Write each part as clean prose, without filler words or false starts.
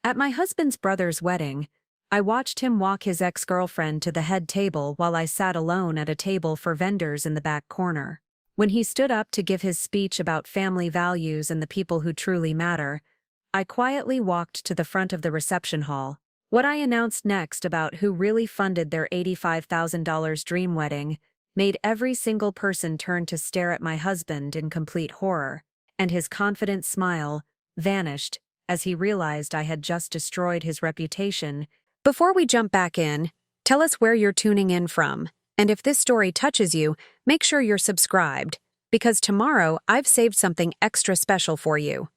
At my husband's brother's wedding, I watched him walk his ex-girlfriend to the head table while I sat alone at a table for vendors in the back corner. When he stood up to give his speech about family values and the people who truly matter, I quietly walked to the front of the reception hall. What I announced next about who really funded their $85,000 dream wedding made every single person turn to stare at my husband in complete horror, and his confident smile vanished as he realized I had just destroyed his reputation. Before we jump back in, tell us where you're tuning in from, and if this story touches you, make sure you're subscribed, because tomorrow I've saved something extra special for you.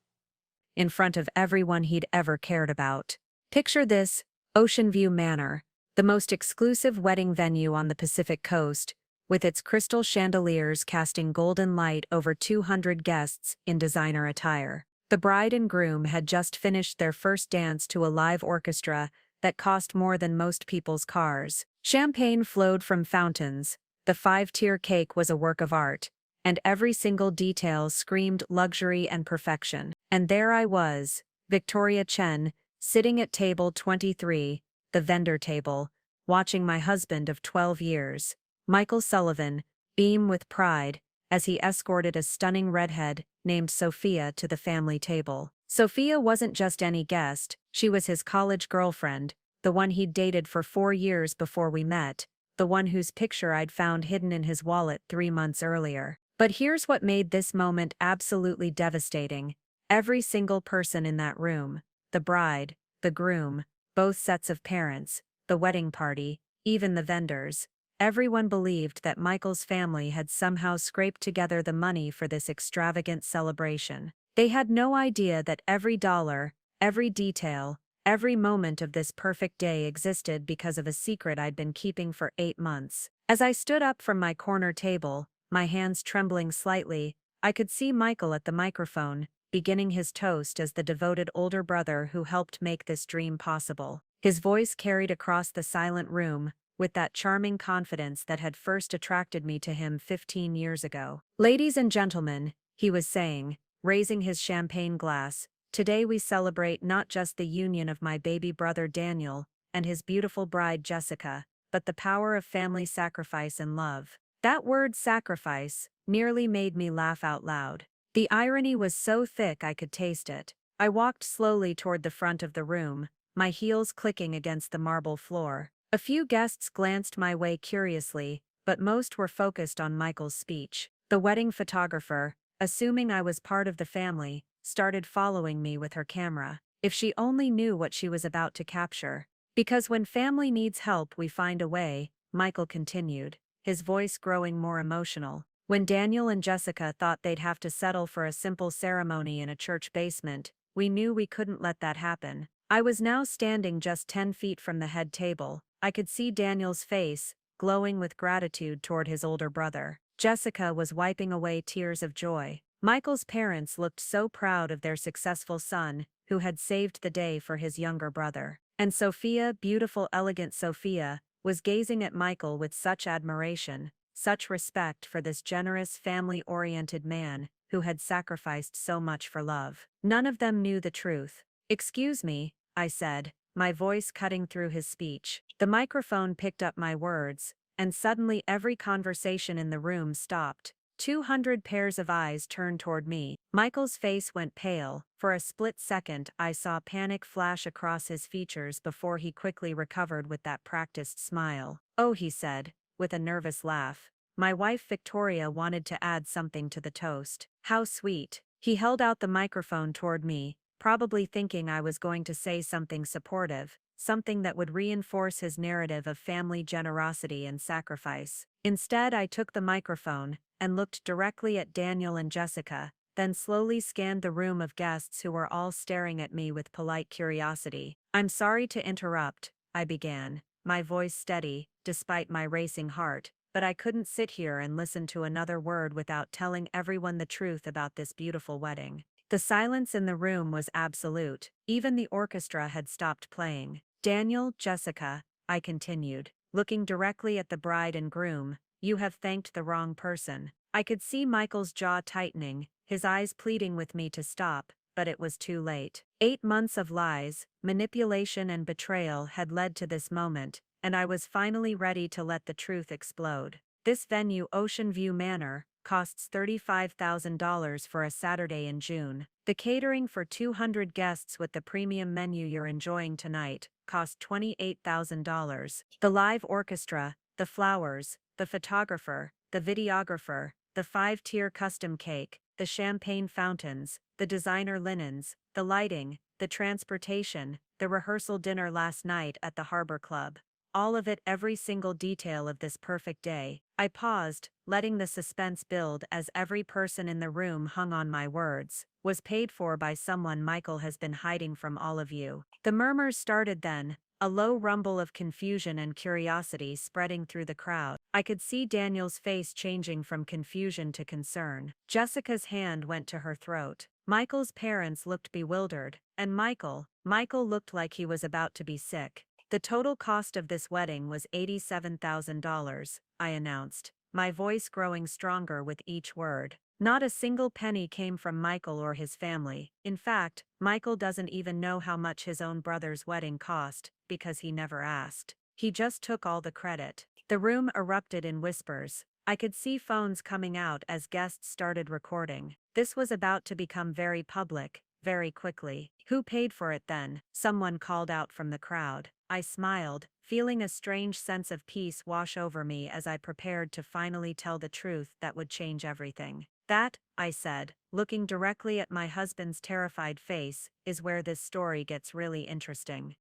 In front of everyone he'd ever cared about. Picture this: Oceanview Manor, the most exclusive wedding venue on the Pacific Coast, with its crystal chandeliers casting golden light over 200 guests in designer attire. The bride and groom had just finished their first dance to a live orchestra that cost more than most people's cars. Champagne flowed from fountains, the five-tier cake was a work of art, and every single detail screamed luxury and perfection. And there I was, Victoria Chen, sitting at table 23, the vendor table, watching my husband of 12 years, Michael Sullivan, beam with pride as he escorted a stunning redhead named Sophia to the family table. Sophia wasn't just any guest, she was his college girlfriend, the one he'd dated for 4 years before we met, the one whose picture I'd found hidden in his wallet 3 months earlier. But here's what made this moment absolutely devastating. Every single person in that room, the bride, the groom, both sets of parents, the wedding party, even the vendors, everyone believed that Michael's family had somehow scraped together the money for this extravagant celebration. They had no idea that every dollar, every detail, every moment of this perfect day existed because of a secret I'd been keeping for 8 months. As I stood up from my corner table, my hands trembling slightly, I could see Michael at the microphone, beginning his toast as the devoted older brother who helped make this dream possible. His voice carried across the silent room, with that charming confidence that had first attracted me to him 15 years ago. "Ladies and gentlemen," he was saying, raising his champagne glass, "today we celebrate not just the union of my baby brother Daniel and his beautiful bride Jessica, but the power of family sacrifice and love." That word sacrifice nearly made me laugh out loud. The irony was so thick I could taste it. I walked slowly toward the front of the room, my heels clicking against the marble floor. A few guests glanced my way curiously, but most were focused on Michael's speech. The wedding photographer, assuming I was part of the family, started following me with her camera. If she only knew what she was about to capture. "Because when family needs help we find a way," Michael continued, his voice growing more emotional. "When Daniel and Jessica thought they'd have to settle for a simple ceremony in a church basement, we knew we couldn't let that happen." I was now standing just 10 feet from the head table. I could see Daniel's face, glowing with gratitude toward his older brother. Jessica was wiping away tears of joy. Michael's parents looked so proud of their successful son, who had saved the day for his younger brother. And Sophia, beautiful elegant Sophia, was gazing at Michael with such admiration, such respect for this generous family-oriented man, who had sacrificed so much for love. None of them knew the truth. "Excuse me," I said, my voice cutting through his speech. The microphone picked up my words, and suddenly every conversation in the room stopped. 200 pairs of eyes turned toward me. Michael's face went pale. For a split second I saw panic flash across his features before he quickly recovered with that practiced smile. "Oh," he said, with a nervous laugh. "My wife Victoria wanted to add something to the toast." "How sweet." He held out the microphone toward me, probably thinking I was going to say something supportive, something that would reinforce his narrative of family generosity and sacrifice. Instead, I took the microphone and looked directly at Daniel and Jessica, then slowly scanned the room of guests who were all staring at me with polite curiosity. "I'm sorry to interrupt," I began, my voice steady, despite my racing heart, "but I couldn't sit here and listen to another word without telling everyone the truth about this beautiful wedding." The silence in the room was absolute. Even the orchestra had stopped playing. "Daniel, Jessica," I continued, looking directly at the bride and groom, "you have thanked the wrong person." I could see Michael's jaw tightening, his eyes pleading with me to stop, but it was too late. 8 months of lies, manipulation and betrayal had led to this moment, and I was finally ready to let the truth explode. This venue, Oceanview Manor, costs $35,000 for a Saturday in June. The catering for 200 guests with the premium menu you're enjoying tonight cost $28,000. The live orchestra, the flowers, the photographer, the videographer, the 5-tier custom cake, the champagne fountains, the designer linens, the lighting, the transportation, the rehearsal dinner last night at the Harbor Club. All of it, every single detail of this perfect day. I paused, letting the suspense build as every person in the room hung on my words. Was paid for by someone Michael has been hiding from all of you. The murmurs started then, a low rumble of confusion and curiosity spreading through the crowd. I could see Daniel's face changing from confusion to concern. Jessica's hand went to her throat. Michael's parents looked bewildered, and Michael looked like he was about to be sick. The total cost of this wedding was $87,000, I announced, my voice growing stronger with each word. Not a single penny came from Michael or his family. In fact, Michael doesn't even know how much his own brother's wedding cost, because he never asked. He just took all the credit. The room erupted in whispers. I could see phones coming out as guests started recording. This was about to become very public, very quickly. Who paid for it then? Someone called out from the crowd. I smiled, feeling a strange sense of peace wash over me as I prepared to finally tell the truth that would change everything. That, I said, looking directly at my husband's terrified face, is where this story gets really interesting.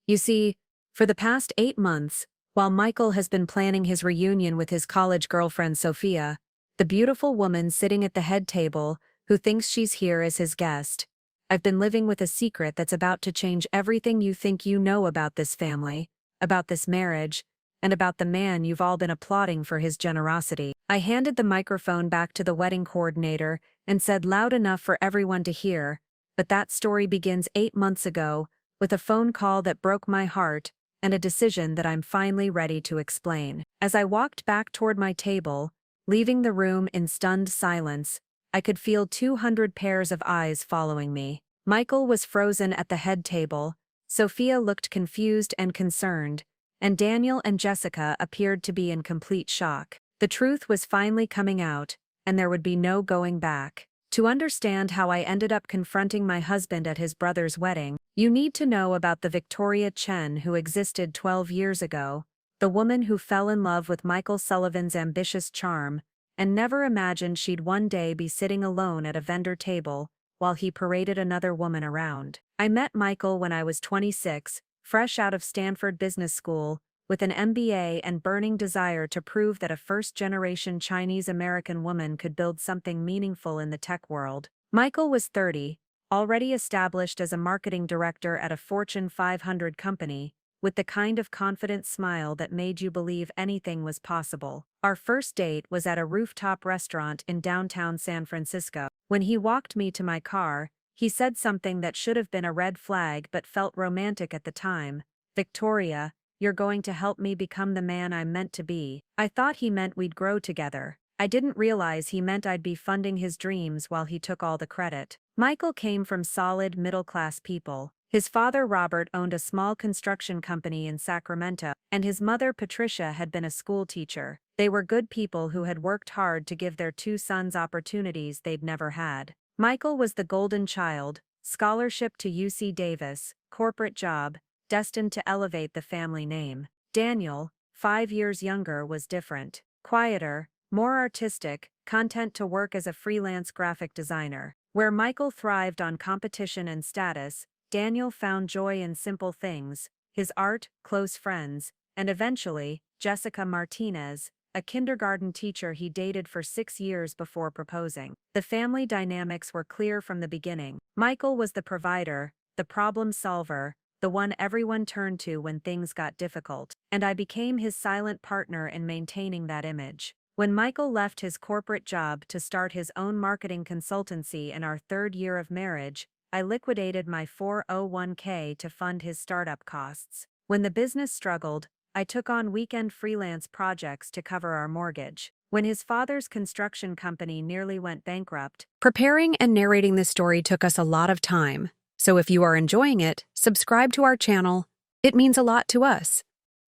You see, for the past 8 months, while Michael has been planning his reunion with his college girlfriend Sophia, the beautiful woman sitting at the head table, who thinks she's here as his guest, I've been living with a secret that's about to change everything you think you know about this family, about this marriage, and about the man you've all been applauding for his generosity. I handed the microphone back to the wedding coordinator and said loud enough for everyone to hear, but that story begins 8 months ago, with a phone call that broke my heart and a decision that I'm finally ready to explain. As I walked back toward my table, leaving the room in stunned silence, I could feel 200 pairs of eyes following me. Michael was frozen at the head table, Sophia looked confused and concerned, and Daniel and Jessica appeared to be in complete shock. The truth was finally coming out, and there would be no going back. To understand how I ended up confronting my husband at his brother's wedding, you need to know about the Victoria Chen who existed 12 years ago, the woman who fell in love with Michael Sullivan's ambitious charm, and never imagined she'd one day be sitting alone at a vendor table while he paraded another woman around. I met Michael when I was 26, fresh out of Stanford Business School, with an MBA and burning desire to prove that a first-generation Chinese-American woman could build something meaningful in the tech world. Michael was 30, already established as a marketing director at a Fortune 500 company, with the kind of confident smile that made you believe anything was possible. Our first date was at a rooftop restaurant in downtown San Francisco. When he walked me to my car, he said something that should have been a red flag but felt romantic at the time. "Victoria, you're going to help me become the man I'm meant to be." I thought he meant we'd grow together. I didn't realize he meant I'd be funding his dreams while he took all the credit. Michael came from solid middle-class people. His father Robert owned a small construction company in Sacramento, and his mother Patricia had been a school teacher. They were good people who had worked hard to give their 2 sons opportunities they'd never had. Michael was the golden child, scholarship to UC Davis, corporate job, destined to elevate the family name. Daniel, 5 years younger, was different. Quieter, more artistic, content to work as a freelance graphic designer. Where Michael thrived on competition and status, Daniel found joy in simple things, his art, close friends, and eventually, Jessica Martinez, a kindergarten teacher he dated for 6 years before proposing. The family dynamics were clear from the beginning. Michael was the provider, the problem solver, the one everyone turned to when things got difficult, and I became his silent partner in maintaining that image. When Michael left his corporate job to start his own marketing consultancy in our 3rd year of marriage, I liquidated my 401k to fund his startup costs. When the business struggled, I took on weekend freelance projects to cover our mortgage. when his father's construction company nearly went bankrupt. Preparing and narrating this story took us a lot of time, so if you are enjoying it, subscribe to our channel. It means a lot to us.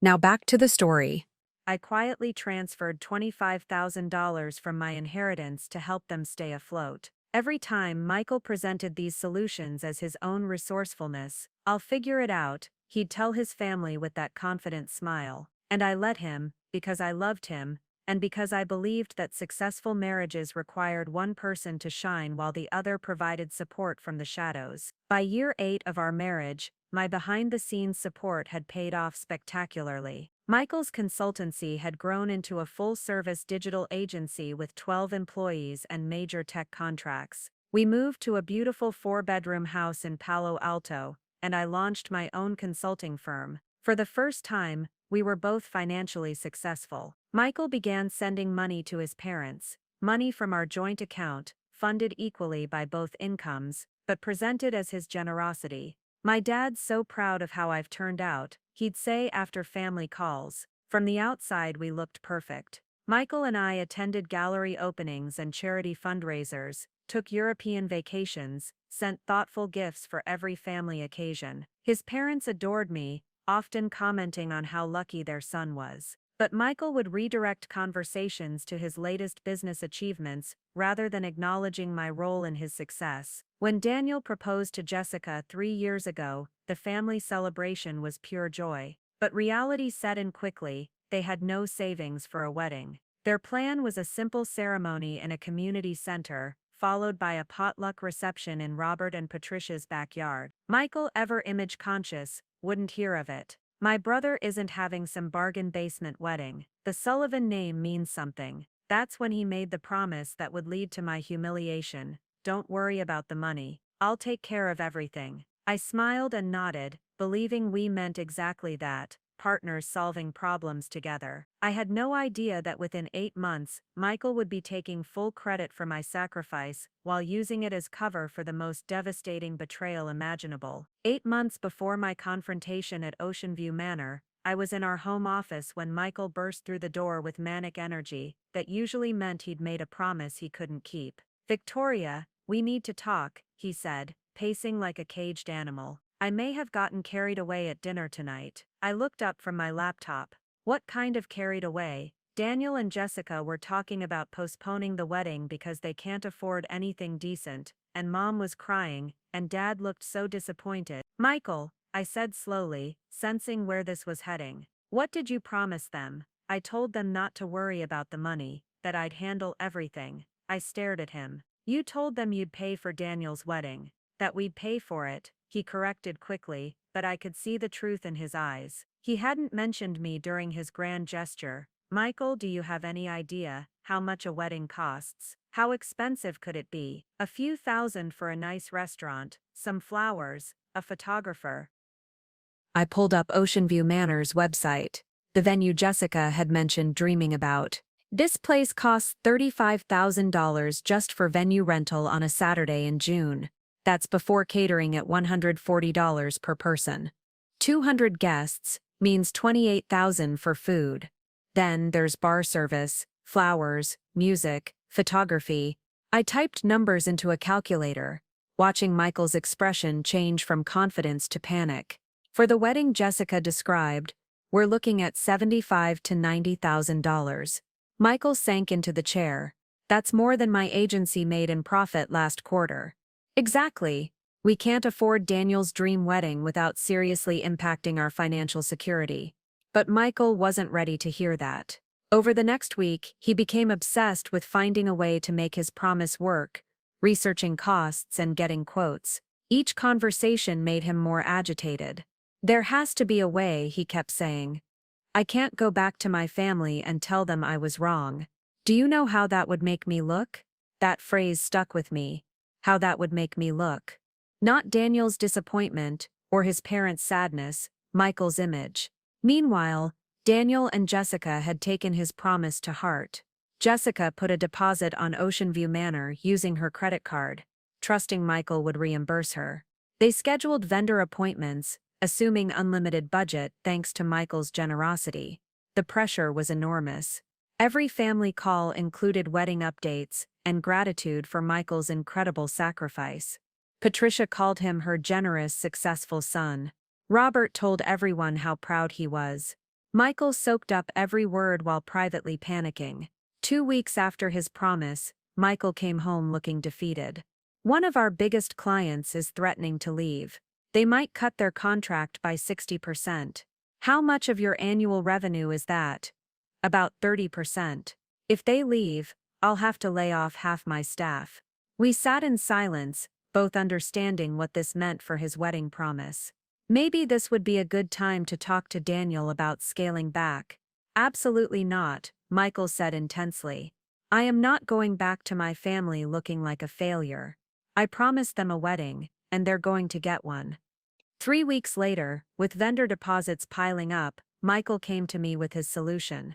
Now back to the story. I quietly transferred $25,000 from my inheritance to help them stay afloat. Every time Michael presented these solutions as his own resourcefulness, "I'll figure it out," he'd tell his family with that confident smile. And I let him, because I loved him, and because I believed that successful marriages required one person to shine while the other provided support from the shadows. By year 8 of our marriage, my behind-the-scenes support had paid off spectacularly. Michael's consultancy had grown into a full-service digital agency with 12 employees and major tech contracts. We moved to a beautiful 4-bedroom house in Palo Alto, and I launched my own consulting firm. For the first time, we were both financially successful. Michael began sending money to his parents, money from our joint account, funded equally by both incomes, but presented as his generosity. "My dad's so proud of how I've turned out," he'd say after family calls. From the outside we looked perfect. Michael and I attended gallery openings and charity fundraisers, took European vacations, sent thoughtful gifts for every family occasion. His parents adored me, often commenting on how lucky their son was. But Michael would redirect conversations to his latest business achievements rather than acknowledging my role in his success. When Daniel proposed to Jessica 3 years ago, the family celebration was pure joy. But reality set in quickly. They had no savings for a wedding. Their plan was a simple ceremony in a community center, followed by a potluck reception in Robert and Patricia's backyard. Michael, ever image-conscious, wouldn't hear of it. "My brother isn't having some bargain basement wedding. The Sullivan name means something." That's when he made the promise that would lead to my humiliation. "Don't worry about the money. I'll take care of everything." I smiled and nodded, believing we meant exactly that, partners solving problems together. I had no idea that within 8 months, Michael would be taking full credit for my sacrifice, while using it as cover for the most devastating betrayal imaginable. 8 months before my confrontation at Oceanview Manor, I was in our home office when Michael burst through the door with manic energy that usually meant he'd made a promise he couldn't keep. "Victoria, we need to talk," he said, pacing like a caged animal. I may have gotten carried away at dinner tonight. I looked up from my laptop. What kind of carried away? Daniel and Jessica were talking about postponing the wedding because they can't afford anything decent, and Mom was crying, and Dad looked so disappointed. "Michael," I said slowly, sensing where this was heading. "What did you promise them?" "I told them not to worry about the money, that I'd handle everything." I stared at him. "You told them you'd pay for Daniel's wedding." "That we'd pay for it," he corrected quickly, but I could see the truth in his eyes. He hadn't mentioned me during his grand gesture. "Michael, do you have any idea how much a wedding costs? How expensive could it be? A few thousand for a nice restaurant, some flowers, a photographer." I pulled up Oceanview Manor's website, the venue Jessica had mentioned dreaming about. "This place costs $35,000 just for venue rental on a Saturday in June. That's before catering at $140 per person. 200 guests means $28,000 for food. Then there's bar service, flowers, music, photography." I typed numbers into a calculator, watching Michael's expression change from confidence to panic. For the wedding Jessica described, we're looking at $75,000 to $90,000. Michael sank into the chair. "That's more than my agency made in profit last quarter." "Exactly. We can't afford Daniel's dream wedding without seriously impacting our financial security." But Michael wasn't ready to hear that. Over the next week, he became obsessed with finding a way to make his promise work, researching costs and getting quotes. Each conversation made him more agitated. "There has to be a way," he kept saying. "I can't go back to my family and tell them I was wrong." "Do you know how that would make me look?" That phrase stuck with me. How that would make me look. Not Daniel's disappointment, or his parents' sadness, Michael's image. Meanwhile, Daniel and Jessica had taken his promise to heart. Jessica put a deposit on Oceanview Manor using her credit card, trusting Michael would reimburse her. They scheduled vendor appointments, assuming unlimited budget thanks to Michael's generosity. The pressure was enormous. Every family call included wedding updates and gratitude for Michael's incredible sacrifice. Patricia called him her generous, successful son. Robert told everyone how proud he was. Michael soaked up every word while privately panicking. 2 weeks after his promise, Michael came home looking defeated. One of our biggest clients is threatening to leave. They might cut their contract by 60%. How much of your annual revenue is that? About 30%. If they leave, I'll have to lay off half my staff. We sat in silence, both understanding what this meant for his wedding promise. Maybe this would be a good time to talk to Daniel about scaling back. Absolutely not, Michael said intensely. I am not going back to my family looking like a failure. I promised them a wedding, and they're going to get one. 3 weeks later, with vendor deposits piling up, Michael came to me with his solution.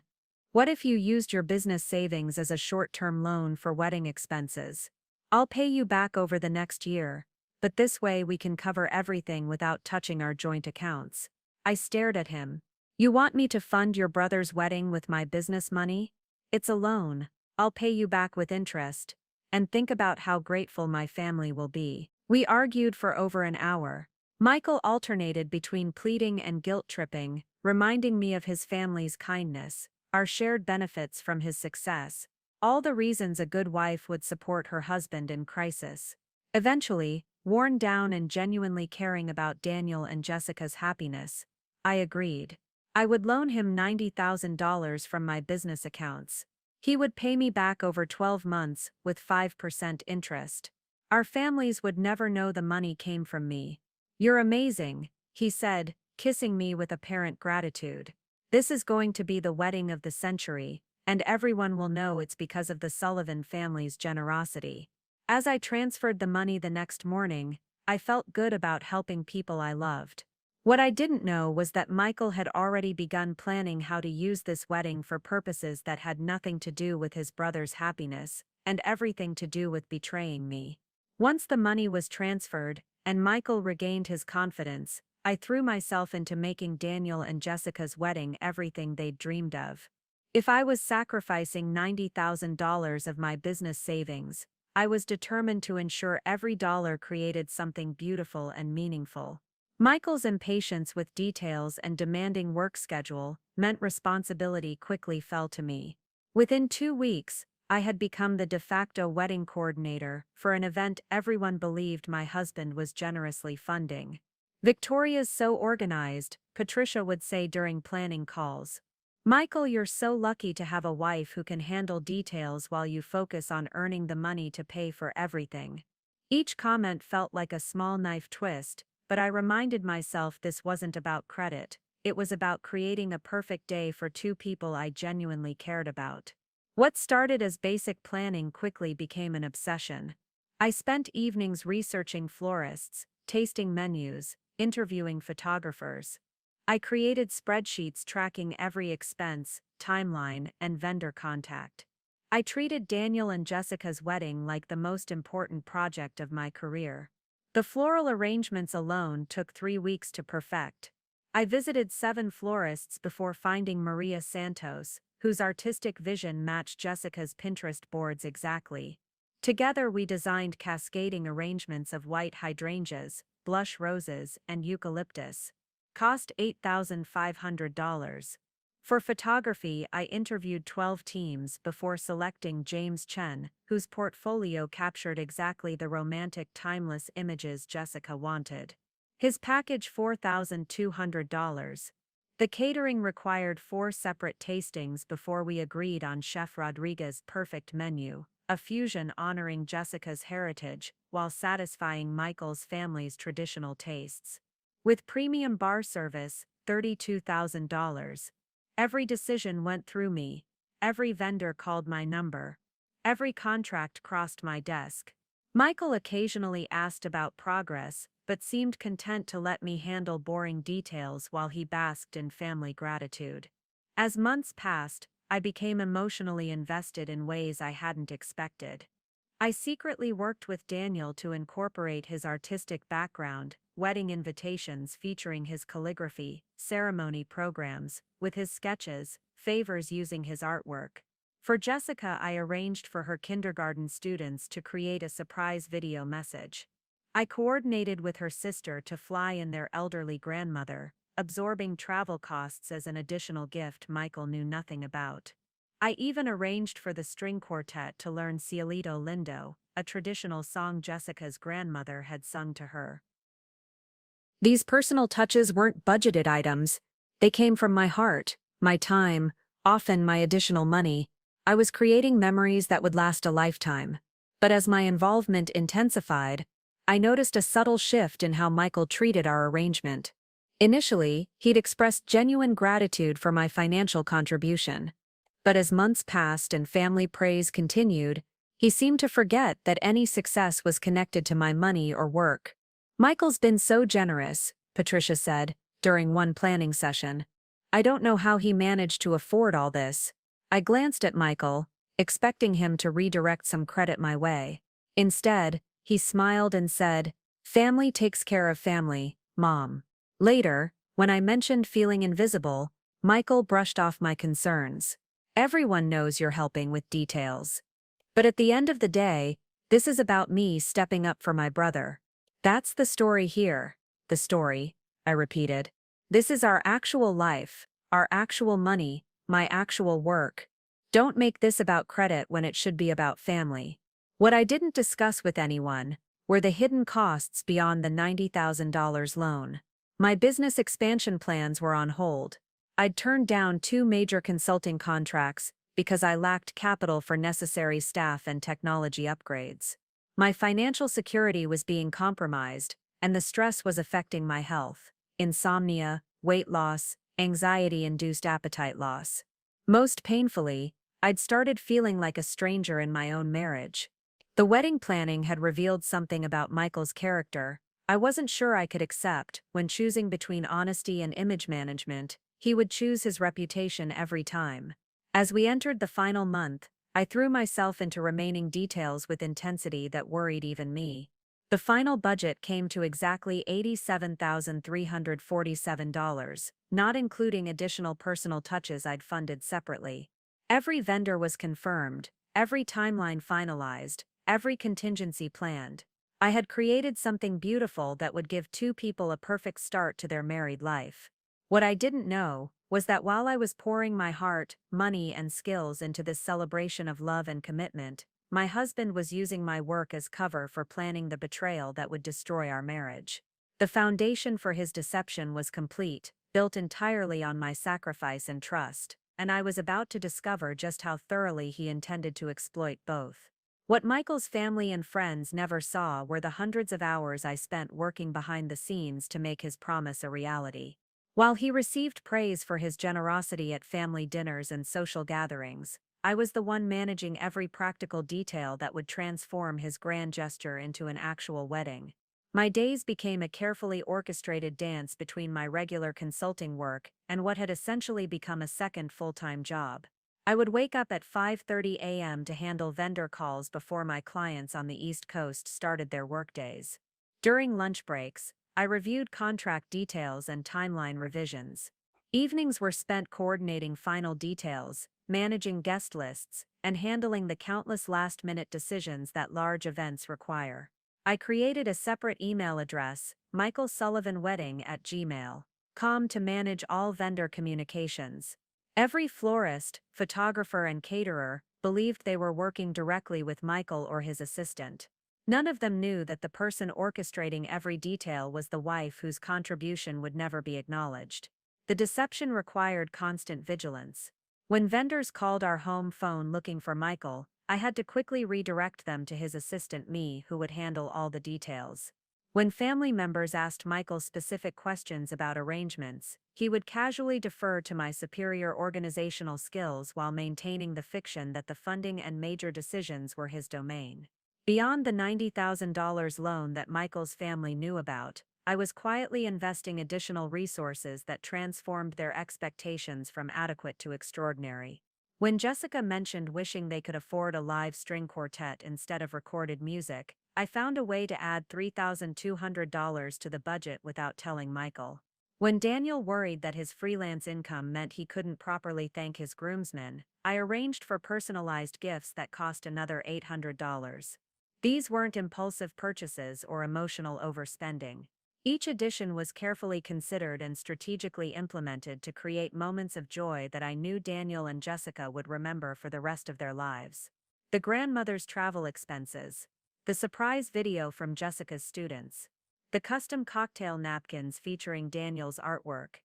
What if you used your business savings as a short-term loan for wedding expenses? I'll pay you back over the next year, but this way we can cover everything without touching our joint accounts. I stared at him. You want me to fund your brother's wedding with my business money? It's a loan. I'll pay you back with interest. And think about how grateful my family will be. We argued for over an hour. Michael alternated between pleading and guilt-tripping, reminding me of his family's kindness, our shared benefits from his success, all the reasons a good wife would support her husband in crisis. Eventually, worn down and genuinely caring about Daniel and Jessica's happiness, I agreed. I would loan him $90,000 from my business accounts. He would pay me back over 12 months with 5% interest. Our families would never know the money came from me. You're amazing, he said, kissing me with apparent gratitude. This is going to be the wedding of the century, and everyone will know it's because of the Sullivan family's generosity. As I transferred the money the next morning, I felt good about helping people I loved. What I didn't know was that Michael had already begun planning how to use this wedding for purposes that had nothing to do with his brother's happiness, and everything to do with betraying me. Once the money was transferred, and Michael regained his confidence, I threw myself into making Daniel and Jessica's wedding everything they'd dreamed of. If I was sacrificing $90,000 of my business savings, I was determined to ensure every dollar created something beautiful and meaningful. Michael's impatience with details and demanding work schedule meant responsibility quickly fell to me. Within 2 weeks, I had become the de facto wedding coordinator for an event everyone believed my husband was generously funding. Victoria's so organized, Patricia would say during planning calls. Michael, you're so lucky to have a wife who can handle details while you focus on earning the money to pay for everything. Each comment felt like a small knife twist, but I reminded myself this wasn't about credit. It was about creating a perfect day for two people I genuinely cared about. What started as basic planning quickly became an obsession. I spent evenings researching florists, tasting menus, interviewing photographers. I created spreadsheets tracking every expense, timeline, and vendor contact. I treated Daniel and Jessica's wedding like the most important project of my career. The floral arrangements alone took 3 weeks to perfect. I visited 7 florists before finding Maria Santos, whose artistic vision matched Jessica's Pinterest boards exactly. Together we designed cascading arrangements of white hydrangeas, blush roses, and eucalyptus. Cost $8,500. For photography, I interviewed 12 teams before selecting James Chen, whose portfolio captured exactly the romantic, timeless images Jessica wanted. His package $4,200. The catering required 4 separate tastings before we agreed on Chef Rodriguez's perfect menu, a fusion honoring Jessica's heritage while satisfying Michael's family's traditional tastes. With premium bar service, $32,000. Every decision went through me. Every vendor called my number. Every contract crossed my desk. Michael occasionally asked about progress, but seemed content to let me handle boring details while he basked in family gratitude. As months passed, I became emotionally invested in ways I hadn't expected. I secretly worked with Daniel to incorporate his artistic background, wedding invitations featuring his calligraphy, ceremony programs, with his sketches, favors using his artwork. For Jessica, I arranged for her kindergarten students to create a surprise video message. I coordinated with her sister to fly in their elderly grandmother, absorbing travel costs as an additional gift Michael knew nothing about. I even arranged for the string quartet to learn Cielito Lindo, a traditional song Jessica's grandmother had sung to her. These personal touches weren't budgeted items. They came from my heart, my time, often my additional money. I was creating memories that would last a lifetime. But as my involvement intensified, I noticed a subtle shift in how Michael treated our arrangement. Initially, he'd expressed genuine gratitude for my financial contribution. But as months passed and family praise continued, he seemed to forget that any success was connected to my money or work. "Michael's been so generous," Patricia said, during one planning session. "I don't know how he managed to afford all this." I glanced at Michael, expecting him to redirect some credit my way. Instead, he smiled and said, "Family takes care of family, Mom." Later, when I mentioned feeling invisible, Michael brushed off my concerns. "Everyone knows you're helping with details. But at the end of the day, this is about me stepping up for my brother." "That's the story here." "The story," I repeated. "This is our actual life, our actual money, my actual work. Don't make this about credit when it should be about family." What I didn't discuss with anyone were the hidden costs beyond the $90,000 loan. My business expansion plans were on hold. I'd turned down 2 major consulting contracts because I lacked capital for necessary staff and technology upgrades. My financial security was being compromised, and the stress was affecting my health: insomnia, weight loss, anxiety-induced appetite loss. Most painfully, I'd started feeling like a stranger in my own marriage. The wedding planning had revealed something about Michael's character I wasn't sure I could accept. When choosing between honesty and image management, he would choose his reputation every time. As we entered the final month, I threw myself into remaining details with intensity that worried even me. The final budget came to exactly $87,347, not including additional personal touches I'd funded separately. Every vendor was confirmed, every timeline finalized, every contingency planned. I had created something beautiful that would give 2 people a perfect start to their married life. What I didn't know was that while I was pouring my heart, money, and skills into this celebration of love and commitment, my husband was using my work as cover for planning the betrayal that would destroy our marriage. The foundation for his deception was complete, built entirely on my sacrifice and trust, and I was about to discover just how thoroughly he intended to exploit both. What Michael's family and friends never saw were the hundreds of hours I spent working behind the scenes to make his promise a reality. While he received praise for his generosity at family dinners and social gatherings, I was the one managing every practical detail that would transform his grand gesture into an actual wedding. My days became a carefully orchestrated dance between my regular consulting work and what had essentially become a second full-time job. I would wake up at 5:30 a.m. to handle vendor calls before my clients on the East Coast started their workdays. During lunch breaks, I reviewed contract details and timeline revisions. Evenings were spent coordinating final details, managing guest lists, and handling the countless last-minute decisions that large events require. I created a separate email address, michaelsullivanwedding@gmail.com, to manage all vendor communications. Every florist, photographer, and caterer believed they were working directly with Michael or his assistant. None of them knew that the person orchestrating every detail was the wife whose contribution would never be acknowledged. The deception required constant vigilance. When vendors called our home phone looking for Michael, I had to quickly redirect them to his assistant Me, who would handle all the details. When family members asked Michael specific questions about arrangements, he would casually defer to my superior organizational skills while maintaining the fiction that the funding and major decisions were his domain. Beyond the $90,000 loan that Michael's family knew about, I was quietly investing additional resources that transformed their expectations from adequate to extraordinary. When Jessica mentioned wishing they could afford a live string quartet instead of recorded music, I found a way to add $3,200 to the budget without telling Michael. When Daniel worried that his freelance income meant he couldn't properly thank his groomsmen, I arranged for personalized gifts that cost another $800. These weren't impulsive purchases or emotional overspending. Each addition was carefully considered and strategically implemented to create moments of joy that I knew Daniel and Jessica would remember for the rest of their lives. The grandmother's travel expenses. The surprise video from Jessica's students. The custom cocktail napkins featuring Daniel's artwork.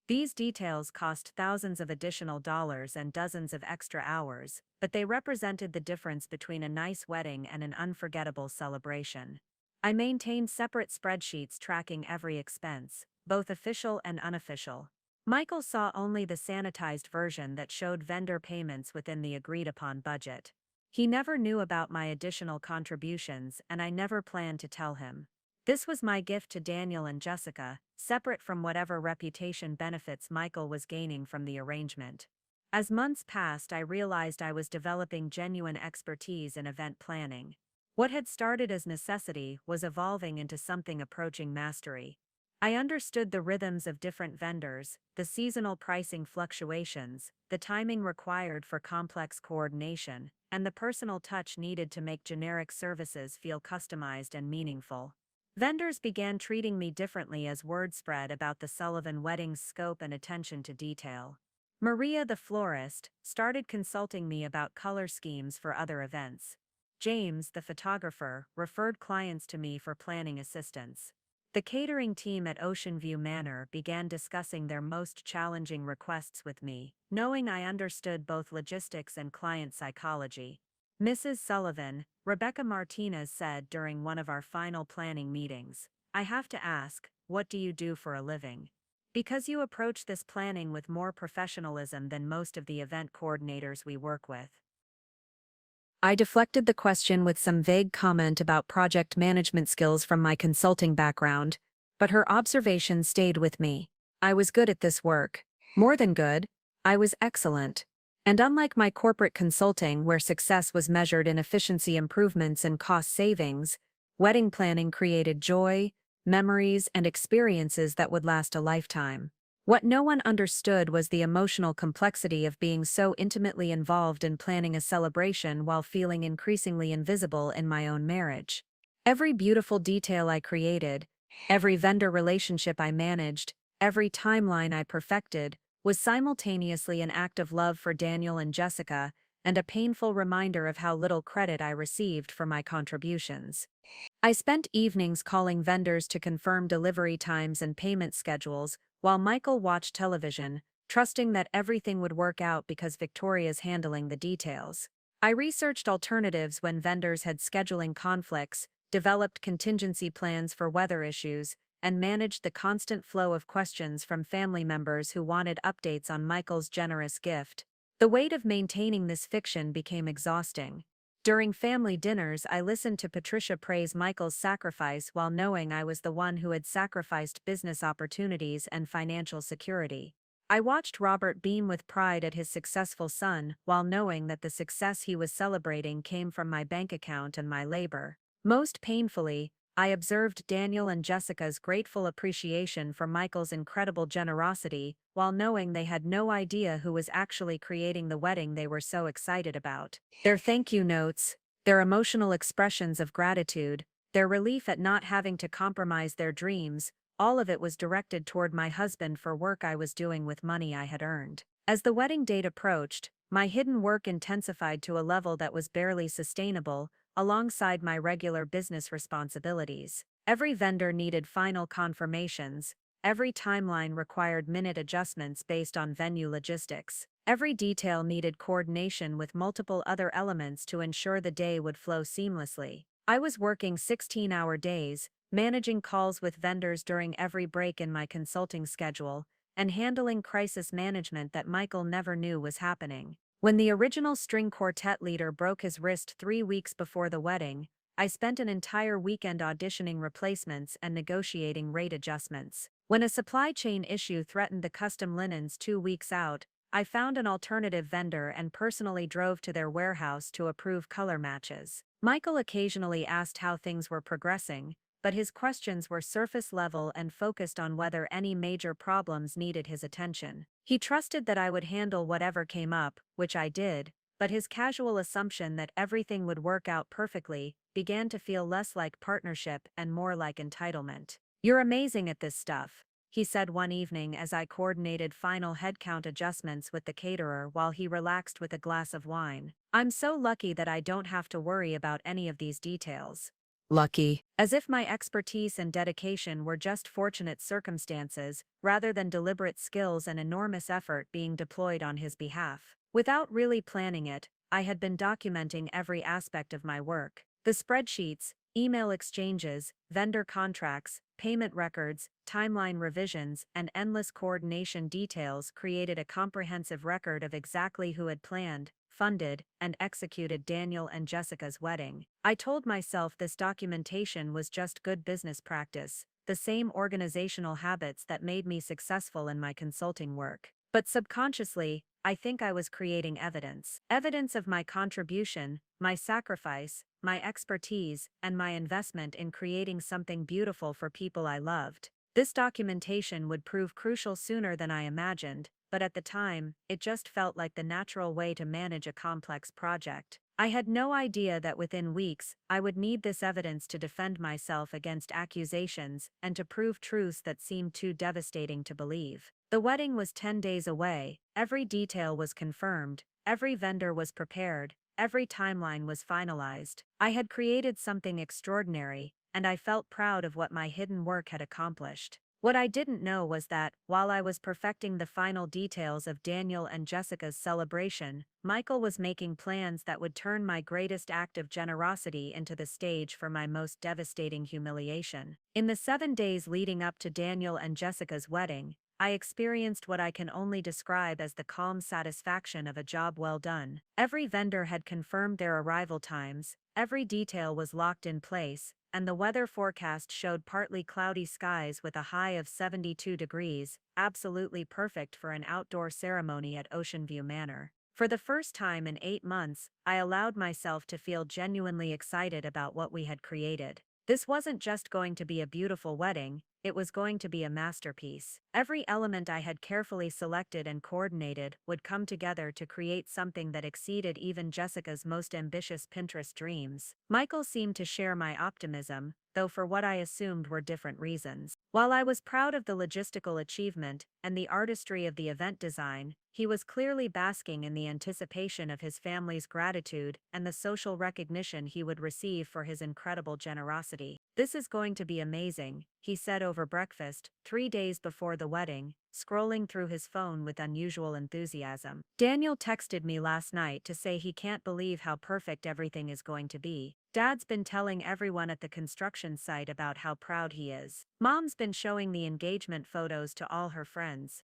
These details cost thousands of additional dollars and dozens of extra hours, but they represented the difference between a nice wedding and an unforgettable celebration. I maintained separate spreadsheets tracking every expense, both official and unofficial. Michael saw only the sanitized version that showed vendor payments within the agreed-upon budget. He never knew about my additional contributions, and I never planned to tell him. This was my gift to Daniel and Jessica, separate from whatever reputation benefits Michael was gaining from the arrangement. As months passed, I realized I was developing genuine expertise in event planning. What had started as necessity was evolving into something approaching mastery. I understood the rhythms of different vendors, the seasonal pricing fluctuations, the timing required for complex coordination, and the personal touch needed to make generic services feel customized and meaningful. Vendors began treating me differently as word spread about the Sullivan wedding's scope and attention to detail. Maria, the florist, started consulting me about color schemes for other events. James, the photographer, referred clients to me for planning assistance. The catering team at Oceanview Manor began discussing their most challenging requests with me, knowing I understood both logistics and client psychology. Mrs. Sullivan, Rebecca Martinez, said during one of our final planning meetings, "I have to ask, what do you do for a living? Because you approach this planning with more professionalism than most of the event coordinators we work with." I deflected the question with some vague comment about project management skills from my consulting background, but her observation stayed with me. I was good at this work. More than good, I was excellent. And unlike my corporate consulting, where success was measured in efficiency improvements and cost savings, wedding planning created joy, memories, and experiences that would last a lifetime. What no one understood was the emotional complexity of being so intimately involved in planning a celebration while feeling increasingly invisible in my own marriage. Every beautiful detail I created, every vendor relationship I managed, every timeline I perfected, was simultaneously an act of love for Daniel and Jessica, and a painful reminder of how little credit I received for my contributions. I spent evenings calling vendors to confirm delivery times and payment schedules, while Michael watched television, trusting that everything would work out because Victoria's handling the details. I researched alternatives when vendors had scheduling conflicts, developed contingency plans for weather issues, and managed the constant flow of questions from family members who wanted updates on Michael's generous gift. The weight of maintaining this fiction became exhausting. During family dinners, I listened to Patricia praise Michael's sacrifice while knowing I was the one who had sacrificed business opportunities and financial security. I watched Robert beam with pride at his successful son while knowing that the success he was celebrating came from my bank account and my labor. Most painfully, I observed Daniel and Jessica's grateful appreciation for Michael's incredible generosity, while knowing they had no idea who was actually creating the wedding they were so excited about. Their thank you notes, their emotional expressions of gratitude, their relief at not having to compromise their dreams, all of it was directed toward my husband for work I was doing with money I had earned. As the wedding date approached, my hidden work intensified to a level that was barely sustainable, alongside my regular business responsibilities. Every vendor needed final confirmations, every timeline required minute adjustments based on venue logistics, every detail needed coordination with multiple other elements to ensure the day would flow seamlessly. I was working 16-hour days, managing calls with vendors during every break in my consulting schedule, and handling crisis management that Michael never knew was happening. When the original string quartet leader broke his wrist 3 weeks before the wedding, I spent an entire weekend auditioning replacements and negotiating rate adjustments. When a supply chain issue threatened the custom linens 2 weeks out, I found an alternative vendor and personally drove to their warehouse to approve color matches. Michael occasionally asked how things were progressing, but his questions were surface level and focused on whether any major problems needed his attention. He trusted that I would handle whatever came up, which I did, but his casual assumption that everything would work out perfectly began to feel less like partnership and more like entitlement. "You're amazing at this stuff," he said one evening as I coordinated final headcount adjustments with the caterer while he relaxed with a glass of wine. "I'm so lucky that I don't have to worry about any of these details." Lucky. As if my expertise and dedication were just fortunate circumstances, rather than deliberate skills and enormous effort being deployed on his behalf. Without really planning it, I had been documenting every aspect of my work. The spreadsheets, email exchanges, vendor contracts, payment records, timeline revisions, and endless coordination details created a comprehensive record of exactly who had planned, funded, and executed Daniel and Jessica's wedding. I told myself this documentation was just good business practice, the same organizational habits that made me successful in my consulting work. But subconsciously, I think I was creating evidence. Evidence of my contribution, my sacrifice, my expertise, and my investment in creating something beautiful for people I loved. This documentation would prove crucial sooner than I imagined, but at the time, it just felt like the natural way to manage a complex project. I had no idea that within weeks, I would need this evidence to defend myself against accusations and to prove truths that seemed too devastating to believe. The wedding was 10 days away, every detail was confirmed, every vendor was prepared, every timeline was finalized. I had created something extraordinary, and I felt proud of what my hidden work had accomplished. What I didn't know was that, while I was perfecting the final details of Daniel and Jessica's celebration, Michael was making plans that would turn my greatest act of generosity into the stage for my most devastating humiliation. In the 7 days leading up to Daniel and Jessica's wedding, I experienced what I can only describe as the calm satisfaction of a job well done. Every vendor had confirmed their arrival times, every detail was locked in place, and the weather forecast showed partly cloudy skies with a high of 72 degrees, absolutely perfect for an outdoor ceremony at Oceanview Manor. For the first time in 8 months, I allowed myself to feel genuinely excited about what we had created. This wasn't just going to be a beautiful wedding, it was going to be a masterpiece. Every element I had carefully selected and coordinated would come together to create something that exceeded even Jessica's most ambitious Pinterest dreams. Michael seemed to share my optimism, though for what I assumed were different reasons. While I was proud of the logistical achievement and the artistry of the event design, he was clearly basking in the anticipation of his family's gratitude and the social recognition he would receive for his incredible generosity. "This is going to be amazing," he said over breakfast, 3 days before the wedding, scrolling through his phone with unusual enthusiasm. "Daniel texted me last night to say he can't believe how perfect everything is going to be. Dad's been telling everyone at the construction site about how proud he is. Mom's been showing the engagement photos to all her friends."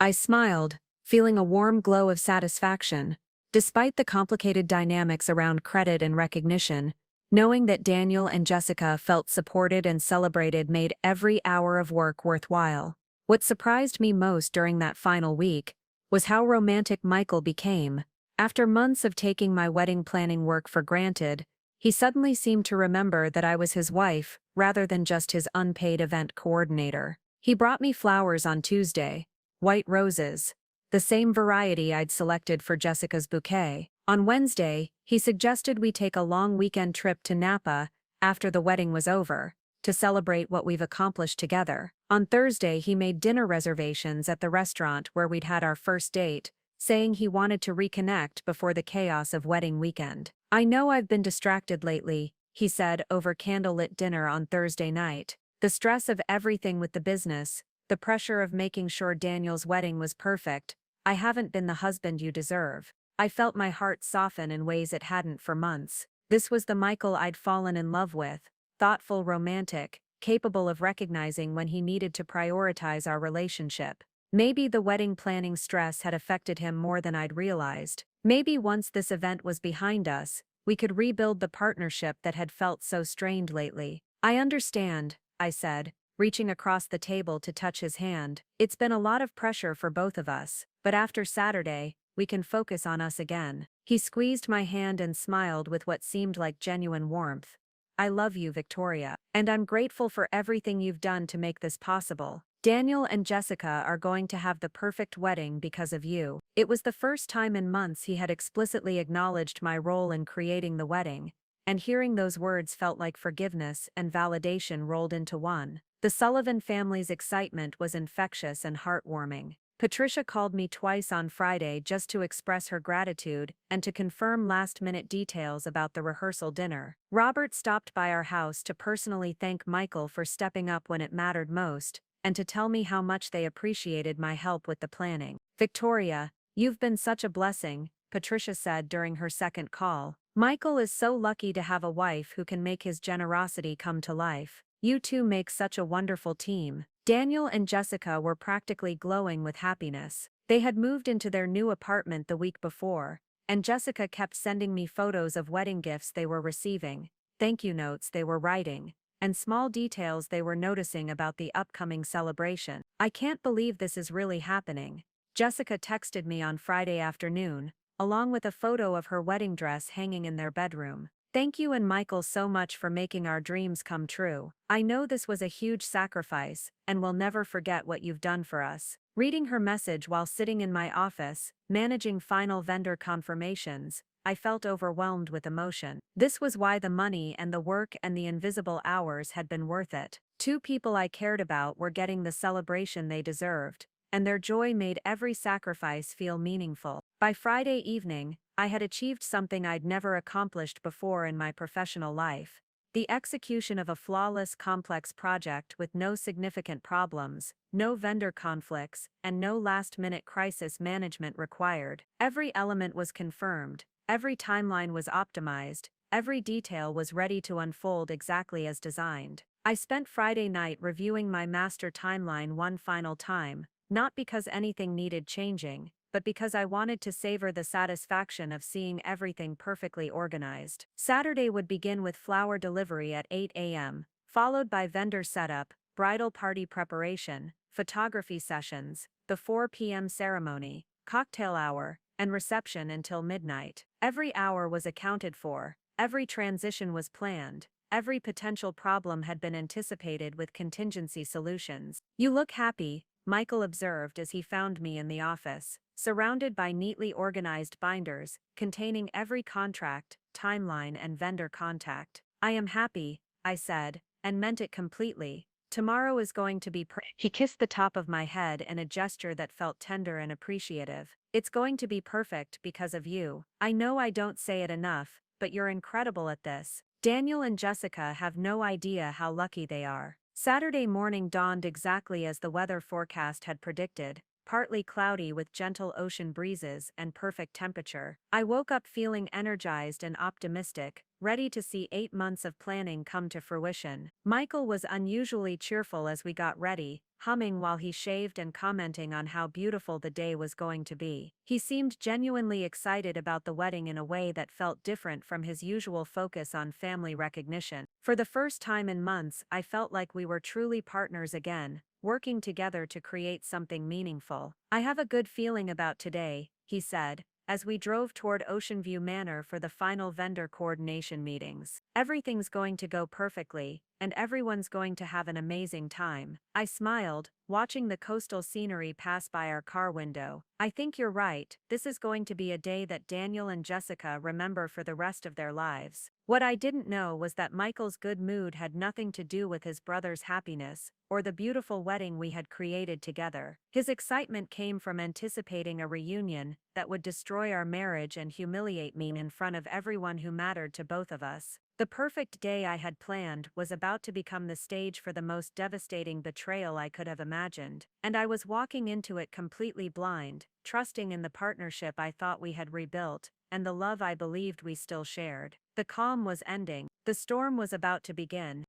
I smiled, feeling a warm glow of satisfaction. Despite the complicated dynamics around credit and recognition, knowing that Daniel and Jessica felt supported and celebrated made every hour of work worthwhile. What surprised me most during that final week was how romantic Michael became. After months of taking my wedding planning work for granted, he suddenly seemed to remember that I was his wife, rather than just his unpaid event coordinator. He brought me flowers on Tuesday, white roses, the same variety I'd selected for Jessica's bouquet. On Wednesday, he suggested we take a long weekend trip to Napa after the wedding was over, to celebrate what we've accomplished together. On Thursday, he made dinner reservations at the restaurant where we'd had our first date, saying he wanted to reconnect before the chaos of wedding weekend. "I know I've been distracted lately," he said over candlelit dinner on Thursday night. "The stress of everything with the business, the pressure of making sure Daniel's wedding was perfect. I haven't been the husband you deserve." I felt my heart soften in ways it hadn't for months. This was the Michael I'd fallen in love with, thoughtful, romantic, capable of recognizing when he needed to prioritize our relationship. Maybe the wedding planning stress had affected him more than I'd realized. Maybe once this event was behind us, we could rebuild the partnership that had felt so strained lately. "I understand," I said, reaching across the table to touch his hand. "It's been a lot of pressure for both of us, but after Saturday, we can focus on us again." He squeezed my hand and smiled with what seemed like genuine warmth. I love you, Victoria. And I'm grateful for everything you've done to make this possible. Daniel and Jessica are going to have the perfect wedding because of you. It was the first time in months he had explicitly acknowledged my role in creating the wedding, and hearing those words felt like forgiveness and validation rolled into one. The Sullivan family's excitement was infectious and heartwarming. Patricia called me twice on Friday just to express her gratitude and to confirm last-minute details about the rehearsal dinner. Robert stopped by our house to personally thank Michael for stepping up when it mattered most, and to tell me how much they appreciated my help with the planning. Victoria, you've been such a blessing, Patricia said during her second call. Michael is so lucky to have a wife who can make his generosity come to life. You two make such a wonderful team. Daniel and Jessica were practically glowing with happiness. They had moved into their new apartment the week before, and Jessica kept sending me photos of wedding gifts they were receiving, thank you notes they were writing, and small details they were noticing about the upcoming celebration. I can't believe this is really happening. Jessica texted me on Friday afternoon, along with a photo of her wedding dress hanging in their bedroom. Thank you and Michael so much for making our dreams come true. I know this was a huge sacrifice, and we'll never forget what you've done for us. Reading her message while sitting in my office, managing final vendor confirmations, I felt overwhelmed with emotion. This was why the money and the work and the invisible hours had been worth it. Two people I cared about were getting the celebration they deserved, and their joy made every sacrifice feel meaningful. By Friday evening, I had achieved something I'd never accomplished before in my professional life: the execution of a flawless, complex project with no significant problems, no vendor conflicts, and no last-minute crisis management required. Every element was confirmed, every timeline was optimized, every detail was ready to unfold exactly as designed. I spent Friday night reviewing my master timeline one final time, not because anything needed changing, but because I wanted to savor the satisfaction of seeing everything perfectly organized. Saturday would begin with flower delivery at 8 a.m., followed by vendor setup, bridal party preparation, photography sessions, the 4 p.m. ceremony, cocktail hour, and reception until midnight. Every hour was accounted for, every transition was planned, every potential problem had been anticipated with contingency solutions. You look happy, Michael observed as he found me in the office, surrounded by neatly organized binders containing every contract, timeline, and vendor contact. I am happy, I said, and meant it completely. Tomorrow is going to be He kissed the top of my head in a gesture that felt tender and appreciative. It's going to be perfect because of you. I know I don't say it enough, but you're incredible at this. Daniel and Jessica have no idea how lucky they are. Saturday morning dawned exactly as the weather forecast had predicted, partly cloudy with gentle ocean breezes and perfect temperature. I woke up feeling energized and optimistic, ready to see 8 months of planning come to fruition. Michael was unusually cheerful as we got ready, humming while he shaved and commenting on how beautiful the day was going to be. He seemed genuinely excited about the wedding in a way that felt different from his usual focus on family recognition. For the first time in months, I felt like we were truly partners again, working together to create something meaningful. I have a good feeling about today, he said, as we drove toward Oceanview Manor for the final vendor coordination meetings. Everything's going to go perfectly, and everyone's going to have an amazing time. I smiled, watching the coastal scenery pass by our car window. I think you're right, this is going to be a day that Daniel and Jessica remember for the rest of their lives. What I didn't know was that Michael's good mood had nothing to do with his brother's happiness, or the beautiful wedding we had created together. His excitement came from anticipating a reunion that would destroy our marriage and humiliate me in front of everyone who mattered to both of us. The perfect day I had planned was about to become the stage for the most devastating betrayal I could have imagined, and I was walking into it completely blind, trusting in the partnership I thought we had rebuilt, and the love I believed we still shared. The calm was ending. The storm was about to begin.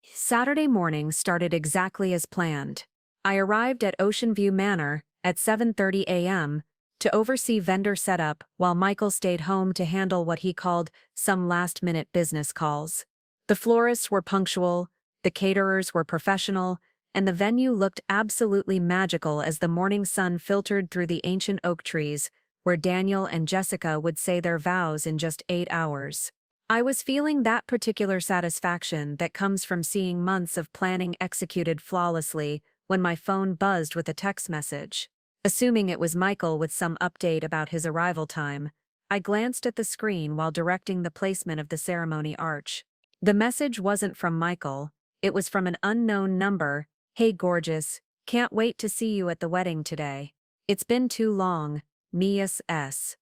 Saturday morning started exactly as planned. I arrived at Oceanview Manor at 7:30 a.m. to oversee vendor setup while Michael stayed home to handle what he called some last-minute business calls. The florists were punctual, the caterers were professional, and the venue looked absolutely magical as the morning sun filtered through the ancient oak trees, where Daniel and Jessica would say their vows in just 8 hours. I was feeling that particular satisfaction that comes from seeing months of planning executed flawlessly when my phone buzzed with a text message. Assuming it was Michael with some update about his arrival time, I glanced at the screen while directing the placement of the ceremony arch. The message wasn't from Michael, it was from an unknown number. "Hey gorgeous, can't wait to see you at the wedding today. It's been too long, Mias S."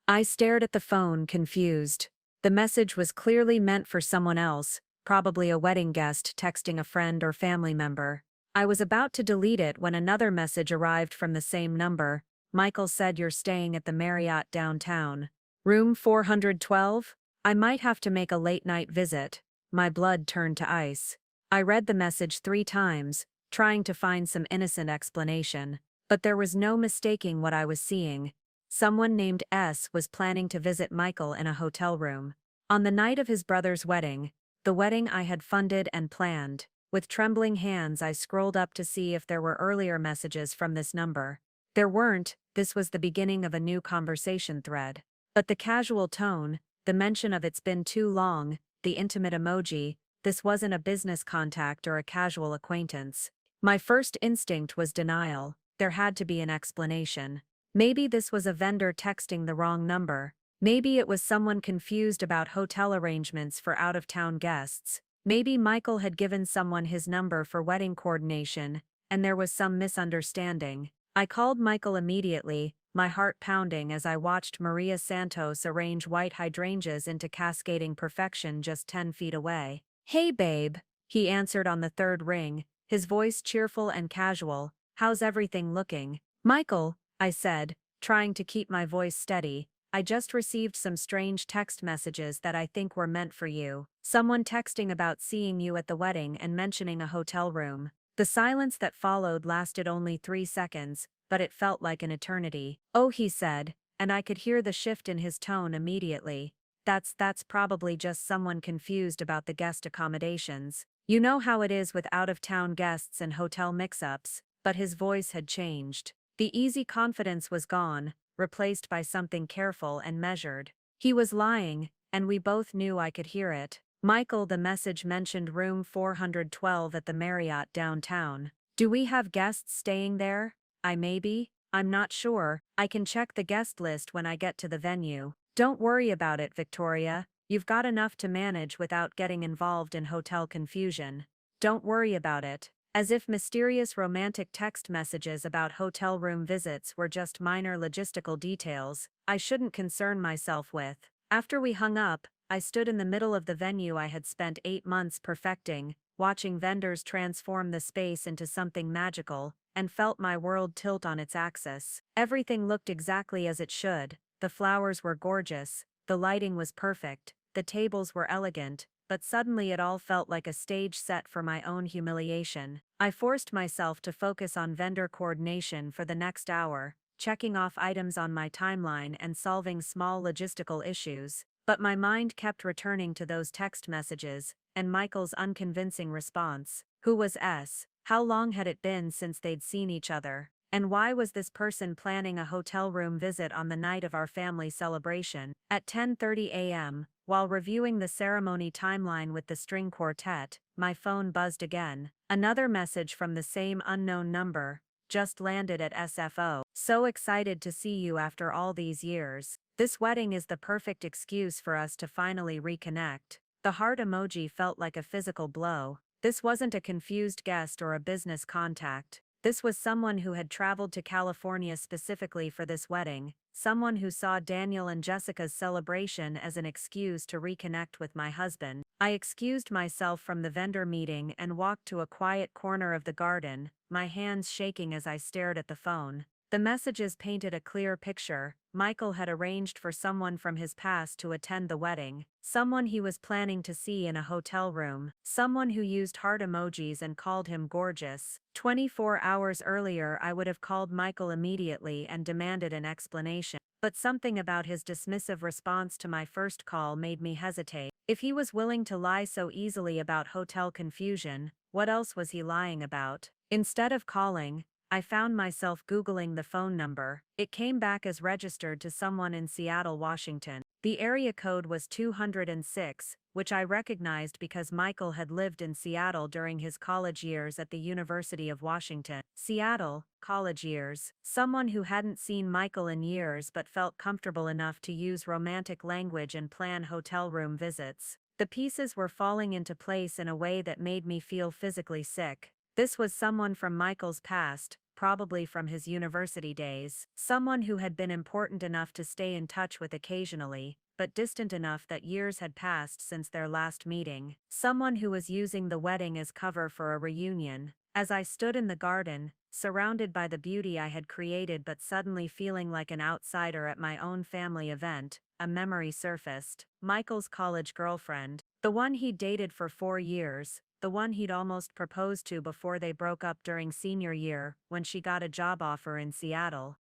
I stared at the phone, confused. The message was clearly meant for someone else, probably a wedding guest texting a friend or family member. I was about to delete it when another message arrived from the same number. "Michael said you're staying at the Marriott downtown. Room 412? I might have to make a late-night visit." My blood turned to ice. I read the message 3 times, trying to find some innocent explanation. But there was no mistaking what I was seeing. Someone named S was planning to visit Michael in a hotel room. On the night of his brother's wedding, the wedding I had funded and planned. With trembling hands I scrolled up to see if there were earlier messages from this number. There weren't. This was the beginning of a new conversation thread. But the casual tone, the mention of "it's been too long," the intimate emoji, this wasn't a business contact or a casual acquaintance. My first instinct was denial. There had to be an explanation. Maybe this was a vendor texting the wrong number. Maybe it was someone confused about hotel arrangements for out-of-town guests. Maybe Michael had given someone his number for wedding coordination, and there was some misunderstanding. I called Michael immediately, my heart pounding as I watched Maria Santos arrange white hydrangeas into cascading perfection just 10 feet away. "Hey babe," he answered on the third ring, his voice cheerful and casual. "How's everything looking?" "Michael," I said, trying to keep my voice steady, "I just received some strange text messages that I think were meant for you. Someone texting about seeing you at the wedding and mentioning a hotel room." The silence that followed lasted only 3 seconds, but it felt like an eternity. "Oh," he said, and I could hear the shift in his tone immediately. That's probably just someone confused about the guest accommodations. You know how it is with out-of-town guests and hotel mix-ups." But his voice had changed. The easy confidence was gone, replaced by something careful and measured. He was lying, and we both knew I could hear it. "Michael, the message mentioned room 412 at the Marriott downtown. Do we have guests staying there?" I'm not sure. I can check the guest list when I get to the venue." "Don't worry about it, Victoria. You've got enough to manage without getting involved in hotel confusion. Don't worry about it." As if mysterious romantic text messages about hotel room visits were just minor logistical details I shouldn't concern myself with. After we hung up, I stood in the middle of the venue I had spent 8 months perfecting, watching vendors transform the space into something magical, and felt my world tilt on its axis. Everything looked exactly as it should. The flowers were gorgeous, the lighting was perfect, the tables were elegant, but suddenly it all felt like a stage set for my own humiliation. I forced myself to focus on vendor coordination for the next hour, checking off items on my timeline and solving small logistical issues. But my mind kept returning to those text messages, and Michael's unconvincing response. Who was S? How long had it been since they'd seen each other? And why was this person planning a hotel room visit on the night of our family celebration? At 10:30 a.m., while reviewing the ceremony timeline with the string quartet, my phone buzzed again. Another message from the same unknown number. "Just landed at SFO. So excited to see you after all these years. This wedding is the perfect excuse for us to finally reconnect." The heart emoji felt like a physical blow. This wasn't a confused guest or a business contact. This was someone who had traveled to California specifically for this wedding, someone who saw Daniel and Jessica's celebration as an excuse to reconnect with my husband. I excused myself from the vendor meeting and walked to a quiet corner of the garden, my hands shaking as I stared at the phone. The messages painted a clear picture. Michael had arranged for someone from his past to attend the wedding, someone he was planning to see in a hotel room, someone who used heart emojis and called him gorgeous. 24 hours earlier I would have called Michael immediately and demanded an explanation. But something about his dismissive response to my first call made me hesitate. If he was willing to lie so easily about hotel confusion, what else was he lying about? Instead of calling, I found myself Googling the phone number. It came back as registered to someone in Seattle, Washington. The area code was 206, which I recognized because Michael had lived in Seattle during his college years at the University of Washington. Seattle, college years. Someone who hadn't seen Michael in years but felt comfortable enough to use romantic language and plan hotel room visits. The pieces were falling into place in a way that made me feel physically sick. This was someone from Michael's past, probably from his university days. Someone who had been important enough to stay in touch with occasionally, but distant enough that years had passed since their last meeting. Someone who was using the wedding as cover for a reunion. As I stood in the garden, surrounded by the beauty I had created but suddenly feeling like an outsider at my own family event, a memory surfaced. Michael's college girlfriend, the one he'd dated for 4 years, the one he'd almost proposed to before they broke up during senior year when she got a job offer in Seattle.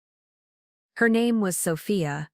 Her name was Sophia.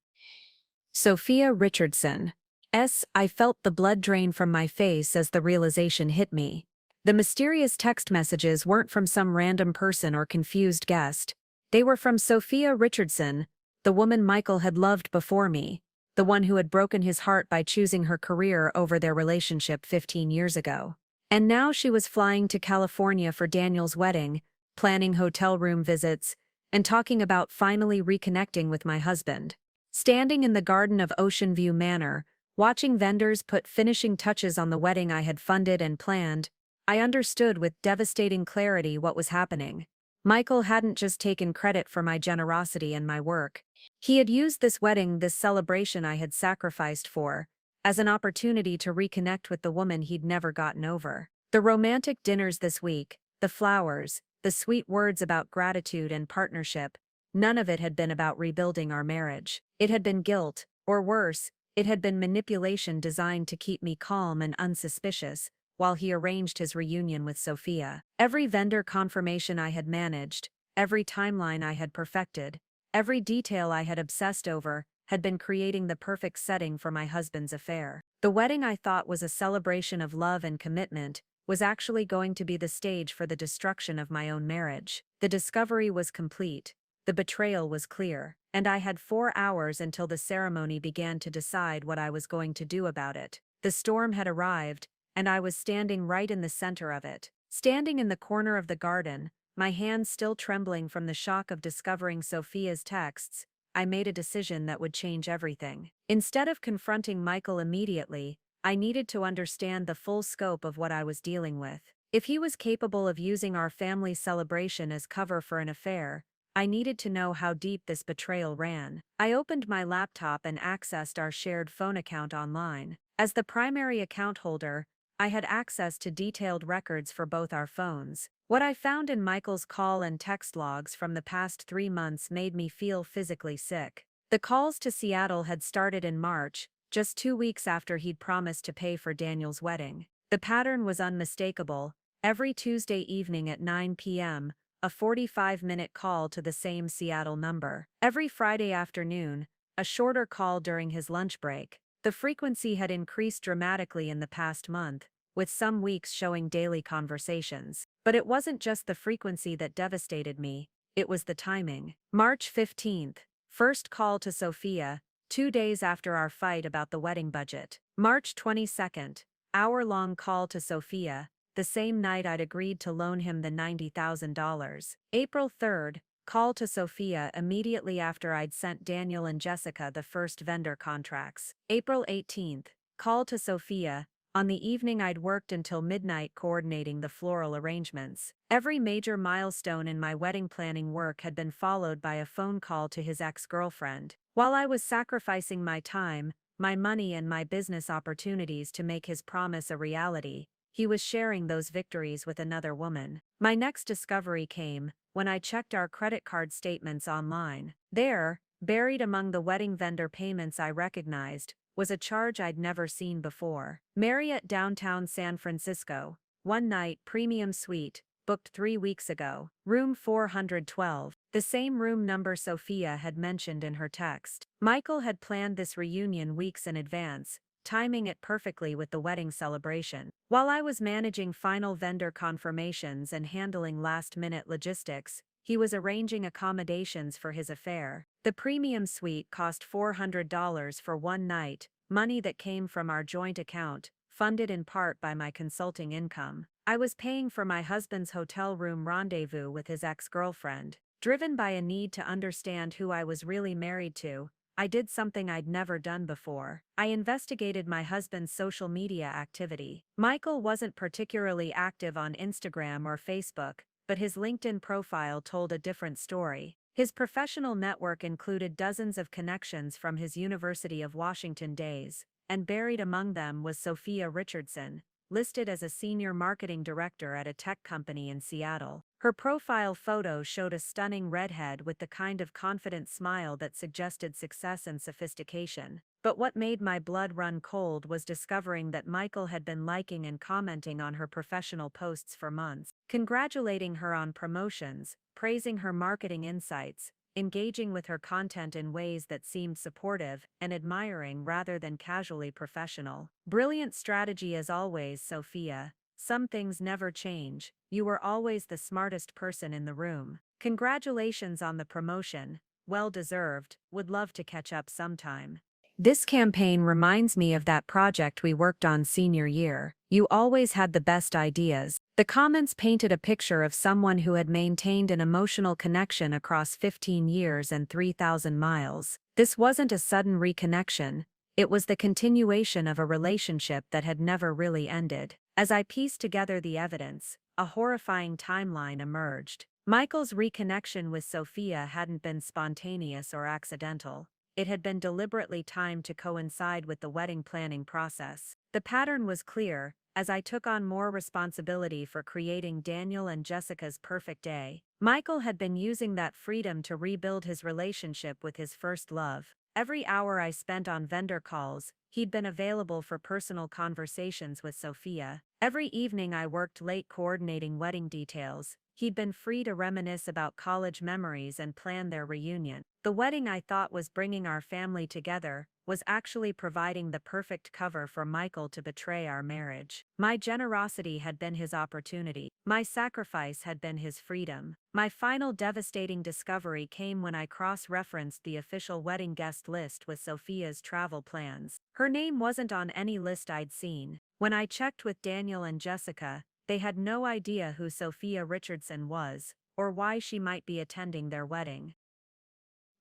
Sophia Richardson. I felt the blood drain from my face as the realization hit me. The mysterious text messages weren't from some random person or confused guest. They were from Sophia Richardson, the woman Michael had loved before me, the one who had broken his heart by choosing her career over their relationship 15 years ago. And now she was flying to California for Daniel's wedding, planning hotel room visits, and talking about finally reconnecting with my husband. Standing in the garden of Oceanview Manor, watching vendors put finishing touches on the wedding I had funded and planned, I understood with devastating clarity what was happening. Michael hadn't just taken credit for my generosity and my work. He had used this wedding, this celebration I had sacrificed for, as an opportunity to reconnect with the woman he'd never gotten over. The romantic dinners this week, the flowers, the sweet words about gratitude and partnership, none of it had been about rebuilding our marriage. It had been guilt, or worse, it had been manipulation designed to keep me calm and unsuspicious, while he arranged his reunion with Sophia. Every vendor confirmation I had managed, every timeline I had perfected, every detail I had obsessed over, had been creating the perfect setting for my husband's affair. The wedding I thought was a celebration of love and commitment was actually going to be the stage for the destruction of my own marriage. The discovery was complete, the betrayal was clear, and I had 4 hours until the ceremony began to decide what I was going to do about it. The storm had arrived, and I was standing right in the center of it. Standing in the corner of the garden, my hands still trembling from the shock of discovering Sophia's texts, I made a decision that would change everything. Instead of confronting Michael immediately, I needed to understand the full scope of what I was dealing with. If he was capable of using our family celebration as cover for an affair, I needed to know how deep this betrayal ran. I opened my laptop and accessed our shared phone account online. As the primary account holder, I had access to detailed records for both our phones. What I found in Michael's call and text logs from the past 3 months made me feel physically sick. The calls to Seattle had started in March, just 2 weeks after he'd promised to pay for Daniel's wedding. The pattern was unmistakable. Every Tuesday evening at 9 p.m., a 45-minute call to the same Seattle number. Every Friday afternoon, a shorter call during his lunch break. The frequency had increased dramatically in the past month, with some weeks showing daily conversations. But it wasn't just the frequency that devastated me, it was the timing. March 15th, first call to Sophia, 2 days after our fight about the wedding budget. March 22nd, hour-long call to Sophia, the same night I'd agreed to loan him the $90,000. April 3rd, call to Sophia immediately after I'd sent Daniel and Jessica the first vendor contracts. April 18th, call to Sophia, on the evening I'd worked until midnight coordinating the floral arrangements. Every major milestone in my wedding planning work had been followed by a phone call to his ex-girlfriend. While I was sacrificing my time, my money and my business opportunities to make his promise a reality, he was sharing those victories with another woman. My next discovery came when I checked our credit card statements online. There, buried among the wedding vendor payments I recognized, was a charge I'd never seen before. Marriott downtown San Francisco, 1 night premium suite, booked 3 weeks ago. Room 412, the same room number Sophia had mentioned in her text. Michael had planned this reunion weeks in advance, timing it perfectly with the wedding celebration. While I was managing final vendor confirmations and handling last-minute logistics, he was arranging accommodations for his affair. The premium suite cost $400 for one night, money that came from our joint account, funded in part by my consulting income. I was paying for my husband's hotel room rendezvous with his ex-girlfriend. Driven by a need to understand who I was really married to, I did something I'd never done before. I investigated my husband's social media activity. Michael wasn't particularly active on Instagram or Facebook, but his LinkedIn profile told a different story. His professional network included dozens of connections from his University of Washington days, and buried among them was Sophia Richardson, listed as a senior marketing director at a tech company in Seattle. Her profile photo showed a stunning redhead with the kind of confident smile that suggested success and sophistication. But what made my blood run cold was discovering that Michael had been liking and commenting on her professional posts for months, congratulating her on promotions, praising her marketing insights, engaging with her content in ways that seemed supportive and admiring rather than casually professional. Brilliant strategy as always, Sophia. Some things never change. You were always the smartest person in the room. Congratulations on the promotion. Well deserved. Would love to catch up sometime. This campaign reminds me of that project we worked on senior year. You always had the best ideas. The comments painted a picture of someone who had maintained an emotional connection across 15 years and 3,000 miles. This wasn't a sudden reconnection. It was the continuation of a relationship that had never really ended. As I pieced together the evidence, a horrifying timeline emerged. Michael's reconnection with Sophia hadn't been spontaneous or accidental. It had been deliberately timed to coincide with the wedding planning process. The pattern was clear. As I took on more responsibility for creating Daniel and Jessica's perfect day, Michael had been using that freedom to rebuild his relationship with his first love. Every hour I spent on vendor calls, he'd been available for personal conversations with Sophia. Every evening I worked late coordinating wedding details. He'd been free to reminisce about college memories and plan their reunion. The wedding I thought was bringing our family together was actually providing the perfect cover for Michael to betray our marriage. My generosity had been his opportunity. My sacrifice had been his freedom. My final devastating discovery came when I cross-referenced the official wedding guest list with Sophia's travel plans. Her name wasn't on any list I'd seen. When I checked with Daniel and Jessica, they had no idea who Sophia Richardson was, or why she might be attending their wedding.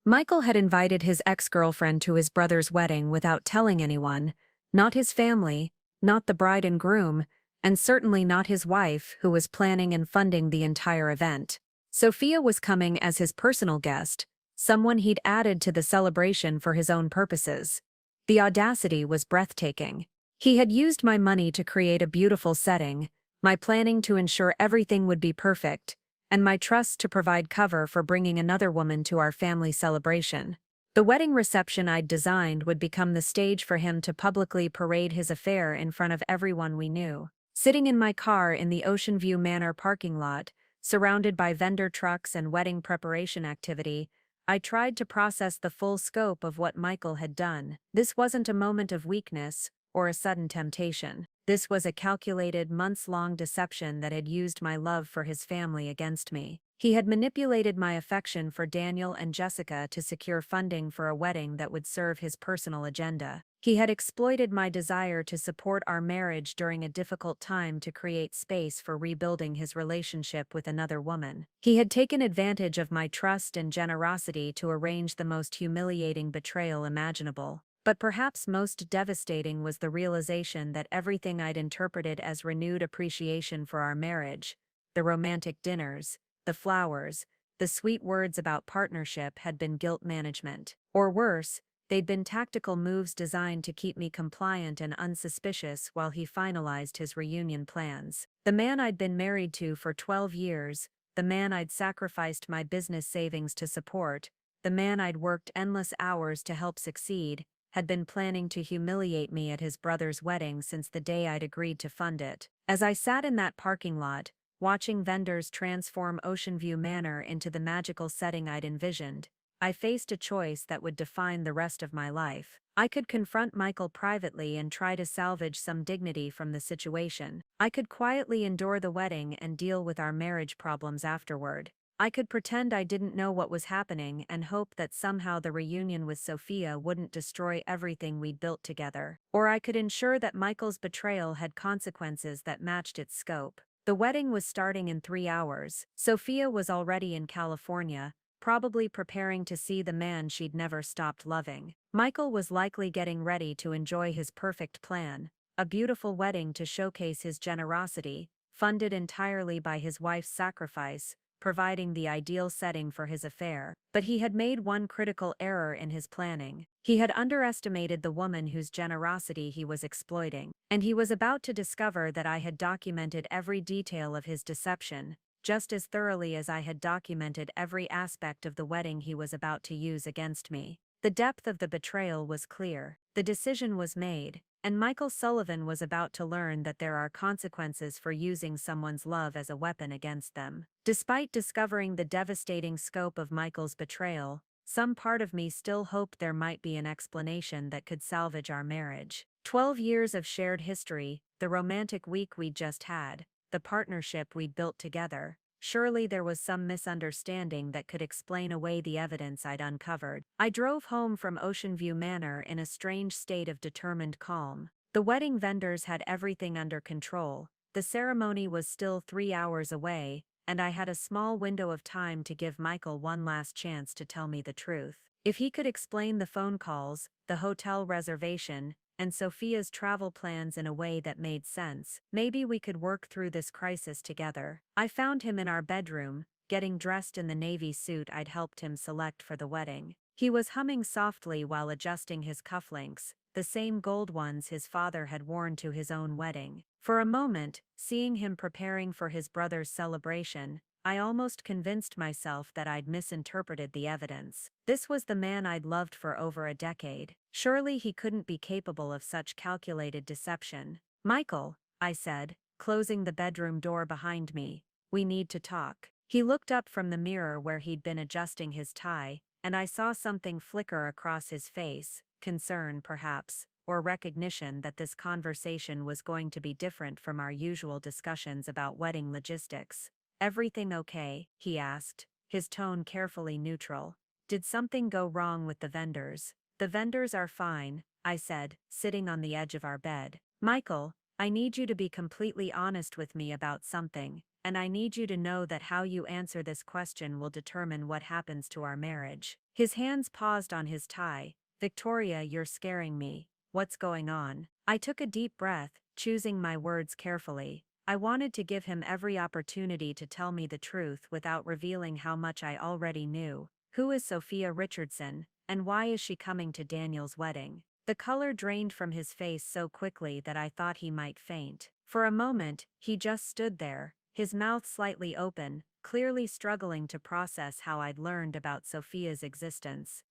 Michael had invited his ex-girlfriend to his brother's wedding without telling anyone, not his family, not the bride and groom, and certainly not his wife, who was planning and funding the entire event. Sophia was coming as his personal guest, someone he'd added to the celebration for his own purposes. The audacity was breathtaking. He had used my money to create a beautiful setting, my planning to ensure everything would be perfect, and my trust to provide cover for bringing another woman to our family celebration. The wedding reception I'd designed would become the stage for him to publicly parade his affair in front of everyone we knew. Sitting in my car in the Oceanview Manor parking lot, surrounded by vendor trucks and wedding preparation activity, I tried to process the full scope of what Michael had done. This wasn't a moment of weakness or a sudden temptation. This was a calculated, months-long deception that had used my love for his family against me. He had manipulated my affection for Daniel and Jessica to secure funding for a wedding that would serve his personal agenda. He had exploited my desire to support our marriage during a difficult time to create space for rebuilding his relationship with another woman. He had taken advantage of my trust and generosity to arrange the most humiliating betrayal imaginable. But perhaps most devastating was the realization that everything I'd interpreted as renewed appreciation for our marriage, the romantic dinners, the flowers, the sweet words about partnership had been guilt management. Or worse, they'd been tactical moves designed to keep me compliant and unsuspicious while he finalized his reunion plans. The man I'd been married to for 12 years, the man I'd sacrificed my business savings to support, the man I'd worked endless hours to help succeed, had been planning to humiliate me at his brother's wedding since the day I'd agreed to fund it. As I sat in that parking lot, watching vendors transform Oceanview Manor into the magical setting I'd envisioned, I faced a choice that would define the rest of my life. I could confront Michael privately and try to salvage some dignity from the situation. I could quietly endure the wedding and deal with our marriage problems afterward. I could pretend I didn't know what was happening and hope that somehow the reunion with Sophia wouldn't destroy everything we'd built together. Or I could ensure that Michael's betrayal had consequences that matched its scope. The wedding was starting in 3 hours. Sophia was already in California, probably preparing to see the man she'd never stopped loving. Michael was likely getting ready to enjoy his perfect plan, a beautiful wedding to showcase his generosity, funded entirely by his wife's sacrifice, providing the ideal setting for his affair. But he had made one critical error in his planning. He had underestimated the woman whose generosity he was exploiting, and he was about to discover that I had documented every detail of his deception, just as thoroughly as I had documented every aspect of the wedding he was about to use against me. The depth of the betrayal was clear. The decision was made, and Michael Sullivan was about to learn that there are consequences for using someone's love as a weapon against them. Despite discovering the devastating scope of Michael's betrayal, some part of me still hoped there might be an explanation that could salvage our marriage. 12 years of shared history, the romantic week we'd just had, the partnership we'd built together. Surely there was some misunderstanding that could explain away the evidence I'd uncovered. I drove home from Oceanview Manor in a strange state of determined calm. The wedding vendors had everything under control, the ceremony was still 3 hours away, and I had a small window of time to give Michael one last chance to tell me the truth. If he could explain the phone calls, the hotel reservation, and Sophia's travel plans in a way that made sense, maybe we could work through this crisis together. I found him in our bedroom, getting dressed in the navy suit I'd helped him select for the wedding. He was humming softly while adjusting his cufflinks, the same gold ones his father had worn to his own wedding. For a moment, seeing him preparing for his brother's celebration, I almost convinced myself that I'd misinterpreted the evidence. This was the man I'd loved for over a decade. Surely he couldn't be capable of such calculated deception. "Michael," I said, closing the bedroom door behind me, "we need to talk." He looked up from the mirror where he'd been adjusting his tie, and I saw something flicker across his face, concern perhaps, or recognition that this conversation was going to be different from our usual discussions about wedding logistics. "Everything okay?" he asked, his tone carefully neutral. "Did something go wrong with the vendors?" "The vendors are fine," I said, sitting on the edge of our bed. "Michael, I need you to be completely honest with me about something, and I need you to know that how you answer this question will determine what happens to our marriage." His hands paused on his tie. "Victoria, you're scaring me. What's going on?" I took a deep breath, choosing my words carefully. I wanted to give him every opportunity to tell me the truth without revealing how much I already knew. Who is Sophia Richardson, and why is she coming to Daniel's wedding? The color drained from his face so quickly that I thought he might faint. For a moment, he just stood there, his mouth slightly open, clearly struggling to process how I'd learned about Sophia's existence.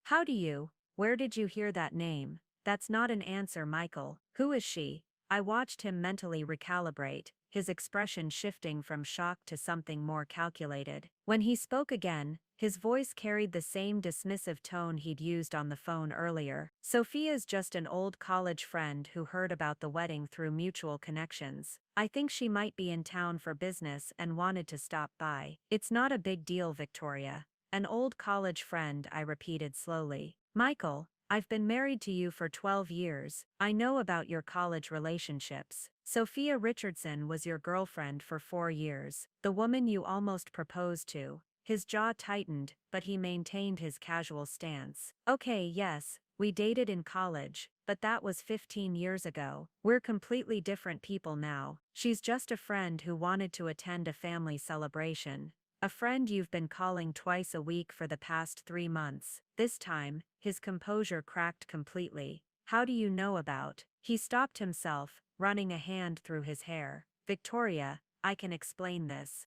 Where did you hear that name? That's not an answer, Michael. Who is she? I watched him mentally recalibrate, his expression shifting from shock to something more calculated. When he spoke again, his voice carried the same dismissive tone he'd used on the phone earlier. "Sophia's just an old college friend who heard about the wedding through mutual connections. I think she might be in town for business and wanted to stop by." "It's not a big deal, Victoria." "An old college friend," I repeated slowly. "Michael, I've been married to you for 12 years. I know about your college relationships. Sophia Richardson was your girlfriend for 4 years. The woman you almost proposed to." His jaw tightened, but he maintained his casual stance. "Okay, yes, we dated in college, but that was 15 years ago. We're completely different people now. She's just a friend who wanted to attend a family celebration. A friend you've been calling twice a week for the past 3 months." This time, his composure cracked completely. "How do you know about?" He stopped himself, running a hand through his hair. "Victoria, I can explain this."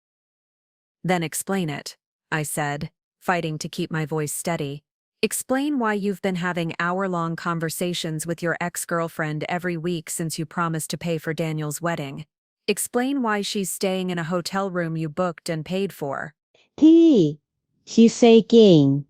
"Then explain it," I said, fighting to keep my voice steady. "Explain why you've been having hour-long conversations with your ex-girlfriend every week since you promised to pay for Daniel's wedding. Explain why she's staying in a hotel room you booked and paid for." T. She's saying.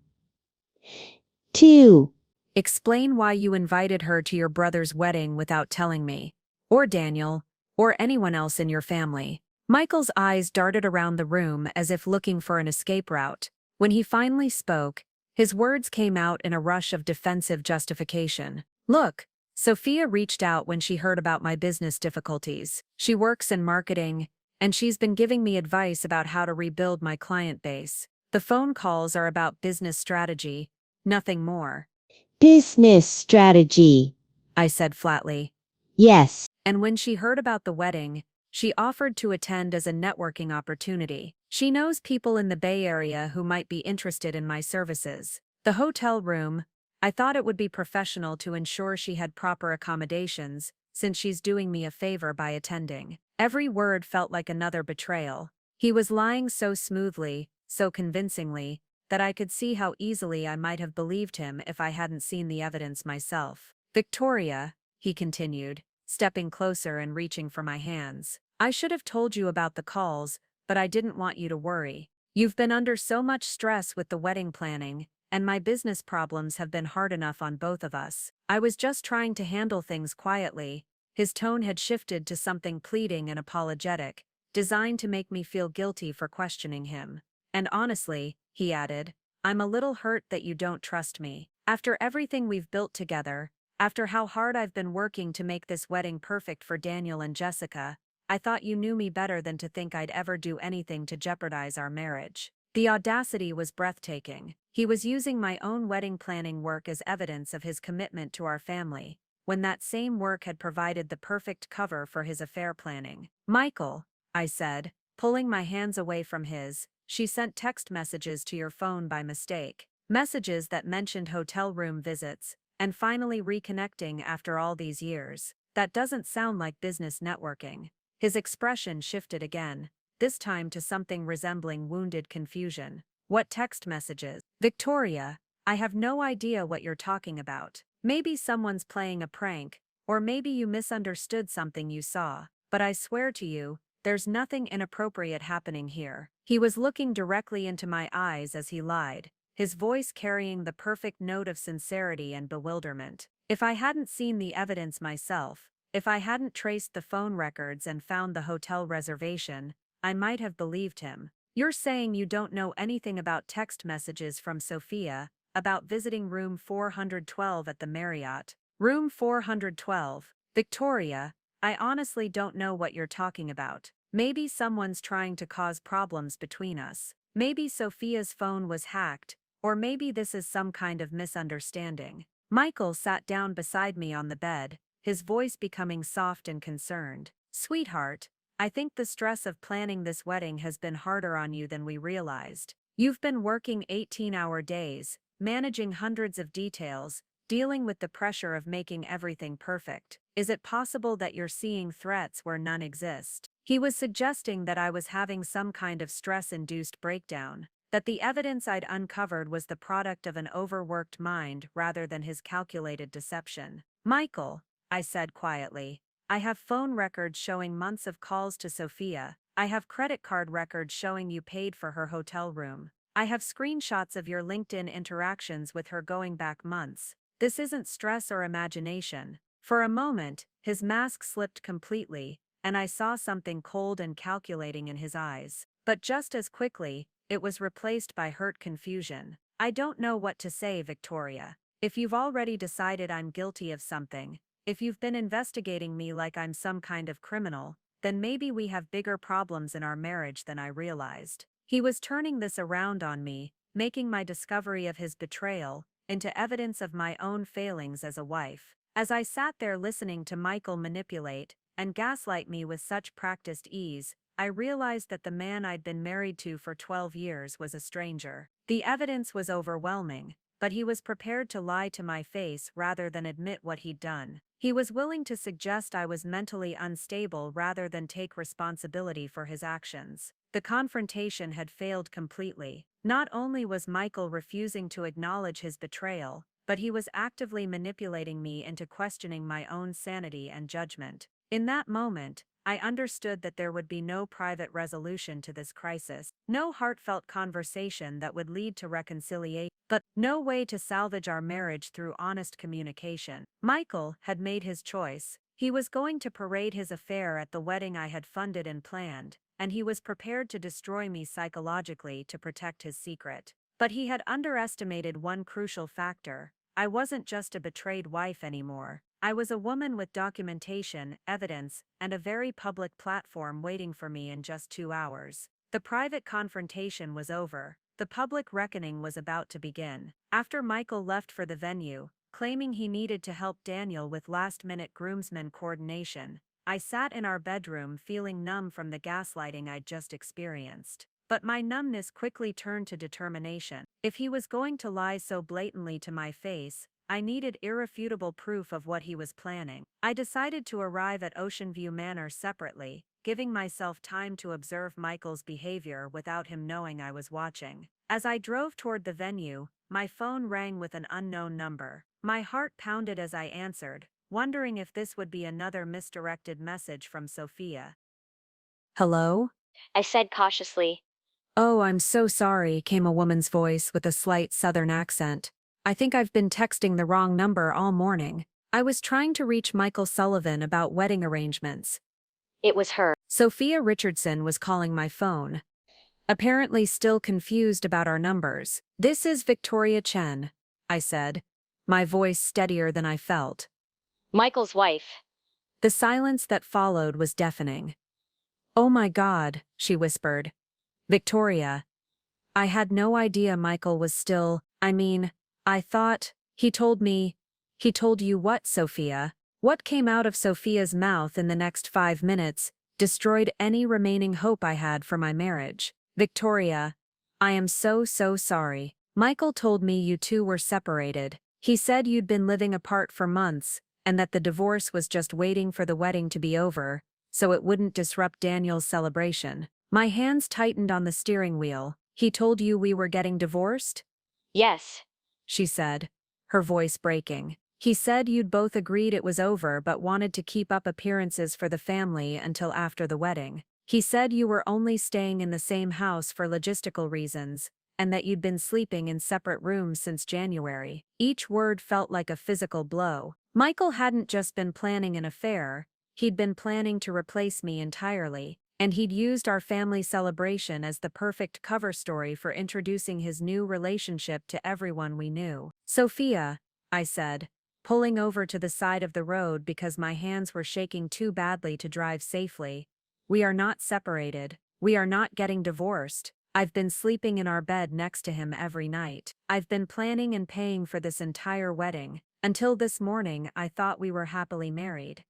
2. "Explain why you invited her to your brother's wedding without telling me, or Daniel, or anyone else in your family." Michael's eyes darted around the room as if looking for an escape route. When he finally spoke, his words came out in a rush of defensive justification. Look, Sophia reached out when she heard about my business difficulties. She works in marketing, and she's been giving me advice about how to rebuild my client base. The phone calls are about business strategy, nothing more, Business strategy. I said flatly. Yes. And when she heard about the wedding, she offered to attend as a networking opportunity. She knows people in the Bay Area who might be interested in my services. The hotel room, I thought it would be professional to ensure she had proper accommodations, since she's doing me a favor by attending. Every word felt like another betrayal. He was lying so smoothly, so convincingly, that I could see how easily I might have believed him if I hadn't seen the evidence myself. Victoria, he continued, stepping closer and reaching for my hands. I should have told you about the calls, but I didn't want you to worry. You've been under so much stress with the wedding planning, and my business problems have been hard enough on both of us. I was just trying to handle things quietly. His tone had shifted to something pleading and apologetic, designed to make me feel guilty for questioning him. And honestly, he added, I'm a little hurt that you don't trust me. After everything we've built together, after how hard I've been working to make this wedding perfect for Daniel and Jessica, I thought you knew me better than to think I'd ever do anything to jeopardize our marriage. The audacity was breathtaking. He was using my own wedding planning work as evidence of his commitment to our family, when that same work had provided the perfect cover for his affair planning. Michael, I said, pulling my hands away from his, she sent text messages to your phone by mistake. Messages that mentioned hotel room visits, and finally reconnecting after all these years. That doesn't sound like business networking. His expression shifted again, this time to something resembling wounded confusion. What text messages? Victoria, I have no idea what you're talking about. Maybe someone's playing a prank, or maybe you misunderstood something you saw. But I swear to you, there's nothing inappropriate happening here. He was looking directly into my eyes as he lied, his voice carrying the perfect note of sincerity and bewilderment. If I hadn't seen the evidence myself, if I hadn't traced the phone records and found the hotel reservation, I might have believed him. You're saying you don't know anything about text messages from Sophia, about visiting room 412 at the Marriott. Room 412. Victoria, I honestly don't know what you're talking about. Maybe someone's trying to cause problems between us. Maybe Sophia's phone was hacked, or maybe this is some kind of misunderstanding. Michael sat down beside me on the bed, his voice becoming soft and concerned. Sweetheart, I think the stress of planning this wedding has been harder on you than we realized. You've been working 18-hour days, managing hundreds of details, dealing with the pressure of making everything perfect. Is it possible that you're seeing threats where none exist? He was suggesting that I was having some kind of stress-induced breakdown, that the evidence I'd uncovered was the product of an overworked mind rather than his calculated deception. Michael, I said quietly, I have phone records showing months of calls to Sophia. I have credit card records showing you paid for her hotel room. I have screenshots of your LinkedIn interactions with her going back months. This isn't stress or imagination. For a moment, his mask slipped completely, and I saw something cold and calculating in his eyes. But just as quickly, it was replaced by hurt confusion. I don't know what to say, Victoria. If you've already decided I'm guilty of something, if you've been investigating me like I'm some kind of criminal, then maybe we have bigger problems in our marriage than I realized. He was turning this around on me, making my discovery of his betrayal into evidence of my own failings as a wife. As I sat there listening to Michael manipulate and gaslight me with such practiced ease, I realized that the man I'd been married to for 12 years was a stranger. The evidence was overwhelming, but he was prepared to lie to my face rather than admit what he'd done. He was willing to suggest I was mentally unstable rather than take responsibility for his actions. The confrontation had failed completely. Not only was Michael refusing to acknowledge his betrayal, but he was actively manipulating me into questioning my own sanity and judgment. In that moment, I understood that there would be no private resolution to this crisis, no heartfelt conversation that would lead to reconciliation, but no way to salvage our marriage through honest communication. Michael had made his choice. He was going to parade his affair at the wedding I had funded and planned, and he was prepared to destroy me psychologically to protect his secret. But he had underestimated one crucial factor. I wasn't just a betrayed wife anymore. I was a woman with documentation, evidence, and a very public platform waiting for me in just 2 hours. The private confrontation was over. The public reckoning was about to begin. After Michael left for the venue, claiming he needed to help Daniel with last-minute groomsmen coordination, I sat in our bedroom feeling numb from the gaslighting I'd just experienced. But my numbness quickly turned to determination. If he was going to lie so blatantly to my face, I needed irrefutable proof of what he was planning. I decided to arrive at Oceanview Manor separately, giving myself time to observe Michael's behavior without him knowing I was watching. As I drove toward the venue, my phone rang with an unknown number. My heart pounded as I answered, wondering if this would be another misdirected message from Sophia. "Hello?" I said cautiously. "Oh, I'm so sorry," came a woman's voice with a slight southern accent. "I think I've been texting the wrong number all morning. I was trying to reach Michael Sullivan about wedding arrangements." It was her. Sophia Richardson was calling my phone, apparently still confused about our numbers. "This is Victoria Chen," I said, my voice steadier than I felt. Michael's wife. The silence that followed was deafening. "Oh my God," she whispered. "Victoria. I had no idea Michael was still, I thought, he told me." "He told you what, Sophia?" What came out of Sophia's mouth in the next 5 minutes destroyed any remaining hope I had for my marriage. "Victoria, I am so sorry. Michael told me you two were separated. He said you'd been living apart for months, and that the divorce was just waiting for the wedding to be over, so it wouldn't disrupt Daniel's celebration." My hands tightened on the steering wheel. "He told you we were getting divorced?" Yes. she said, her voice breaking. "He said you'd both agreed it was over but wanted to keep up appearances for the family until after the wedding. He said you were only staying in the same house for logistical reasons, and that you'd been sleeping in separate rooms since January." Each word felt like a physical blow. Michael hadn't just been planning an affair, he'd been planning to replace me entirely, and he'd used our family celebration as the perfect cover story for introducing his new relationship to everyone we knew. "Sophia," I said, pulling over to the side of the road because my hands were shaking too badly to drive safely. "We are not separated. We are not getting divorced. I've been sleeping in our bed next to him every night. I've been planning and paying for this entire wedding. Until this morning, I thought we were happily married."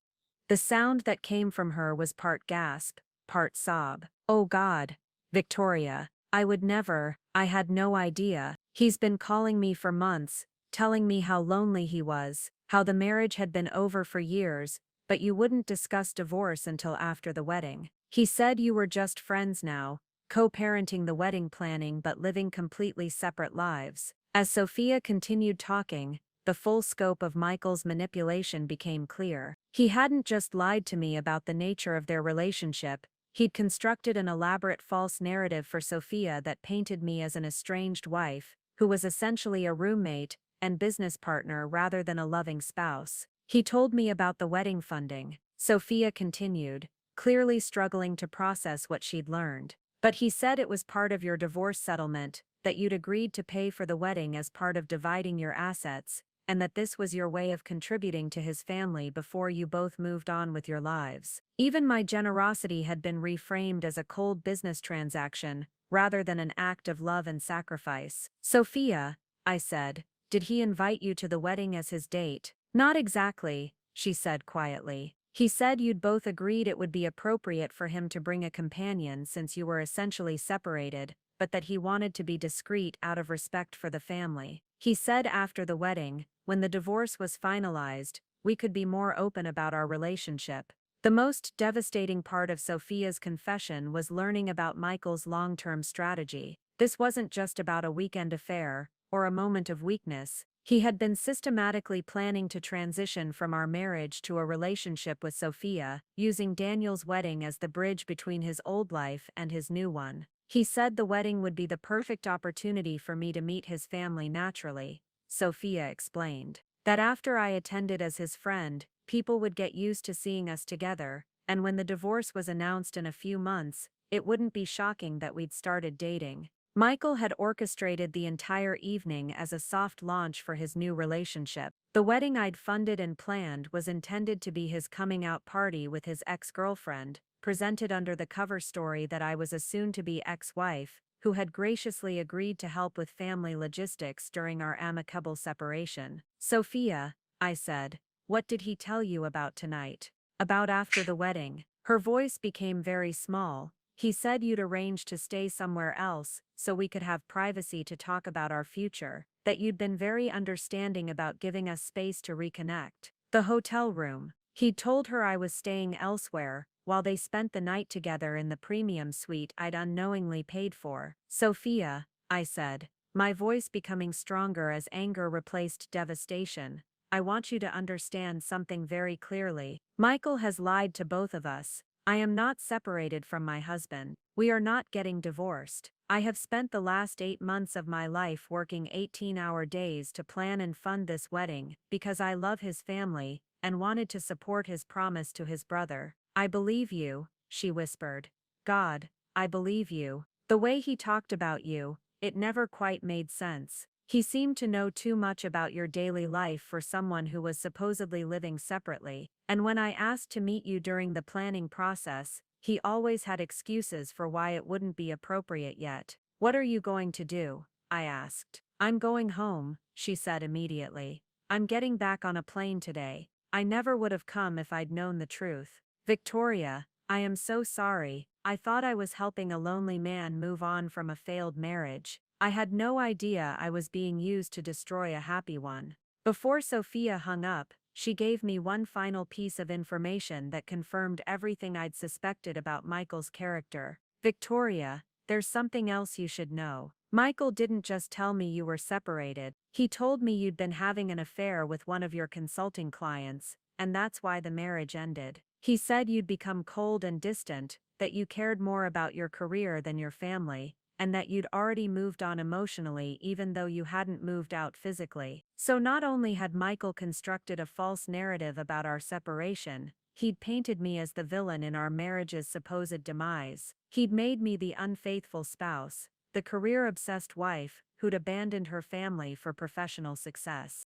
The sound that came from her was part gasp, part sob. "Oh God, Victoria, I would never, I had no idea. He's been calling me for months, telling me how lonely he was, how the marriage had been over for years, but you wouldn't discuss divorce until after the wedding. He said you were just friends now, co-parenting the wedding planning but living completely separate lives." As Sophia continued talking, the full scope of Michael's manipulation became clear. He hadn't just lied to me about the nature of their relationship, he'd constructed an elaborate false narrative for Sophia that painted me as an estranged wife, who was essentially a roommate and business partner rather than a loving spouse. "He told me about the wedding funding," Sophia continued, clearly struggling to process what she'd learned. "But he said it was part of your divorce settlement, that you'd agreed to pay for the wedding as part of dividing your assets, and that this was your way of contributing to his family before you both moved on with your lives." Even my generosity had been reframed as a cold business transaction, rather than an act of love and sacrifice. "Sophia," I said, "did he invite you to the wedding as his date?" "Not exactly," she said quietly. "He said you'd both agreed it would be appropriate for him to bring a companion since you were essentially separated, but that he wanted to be discreet out of respect for the family. He said after the wedding, when the divorce was finalized, we could be more open about our relationship." The most devastating part of Sophia's confession was learning about Michael's long-term strategy. This wasn't just about a weekend affair, or a moment of weakness. He had been systematically planning to transition from our marriage to a relationship with Sophia, using Daniel's wedding as the bridge between his old life and his new one. He said the wedding would be the perfect opportunity for me to meet his family naturally, Sophia explained. That after I attended as his friend, people would get used to seeing us together, and when the divorce was announced in a few months, it wouldn't be shocking that we'd started dating. Michael had orchestrated the entire evening as a soft launch for his new relationship. The wedding I'd funded and planned was intended to be his coming out party with his ex-girlfriend, presented under the cover story that I was a soon-to-be ex-wife, who had graciously agreed to help with family logistics during our amicable separation. "Sophia," I said, "what did he tell you about tonight? About after the wedding?" Her voice became very small. "He said you'd arranged to stay somewhere else, so we could have privacy to talk about our future, that you'd been very understanding about giving us space to reconnect." The hotel room. He'd told her I was staying elsewhere, while they spent the night together in the premium suite I'd unknowingly paid for. "Sophia," I said, my voice becoming stronger as anger replaced devastation, "I want you to understand something very clearly. Michael has lied to both of us. I am not separated from my husband. We are not getting divorced. I have spent the last 8 months of my life working 18-hour days to plan and fund this wedding, because I love his family, and wanted to support his promise to his brother." "I believe you," she whispered. "God, I believe you. The way he talked about you, it never quite made sense. He seemed to know too much about your daily life for someone who was supposedly living separately, and when I asked to meet you during the planning process, he always had excuses for why it wouldn't be appropriate yet." "What are you going to do?" I asked. "I'm going home," she said immediately. "I'm getting back on a plane today. I never would have come if I'd known the truth. Victoria, I am so sorry. I thought I was helping a lonely man move on from a failed marriage. I had no idea I was being used to destroy a happy one." Before Sophia hung up, she gave me one final piece of information that confirmed everything I'd suspected about Michael's character. "Victoria, there's something else you should know. Michael didn't just tell me you were separated. He told me you'd been having an affair with one of your consulting clients, and that's why the marriage ended. He said you'd become cold and distant, that you cared more about your career than your family, and that you'd already moved on emotionally even though you hadn't moved out physically." So not only had Michael constructed a false narrative about our separation, he'd painted me as the villain in our marriage's supposed demise. He'd made me the unfaithful spouse, the career-obsessed wife, who'd abandoned her family for professional success.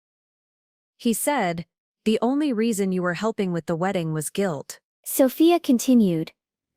He said, "The only reason you were helping with the wedding was guilt." Sophia continued.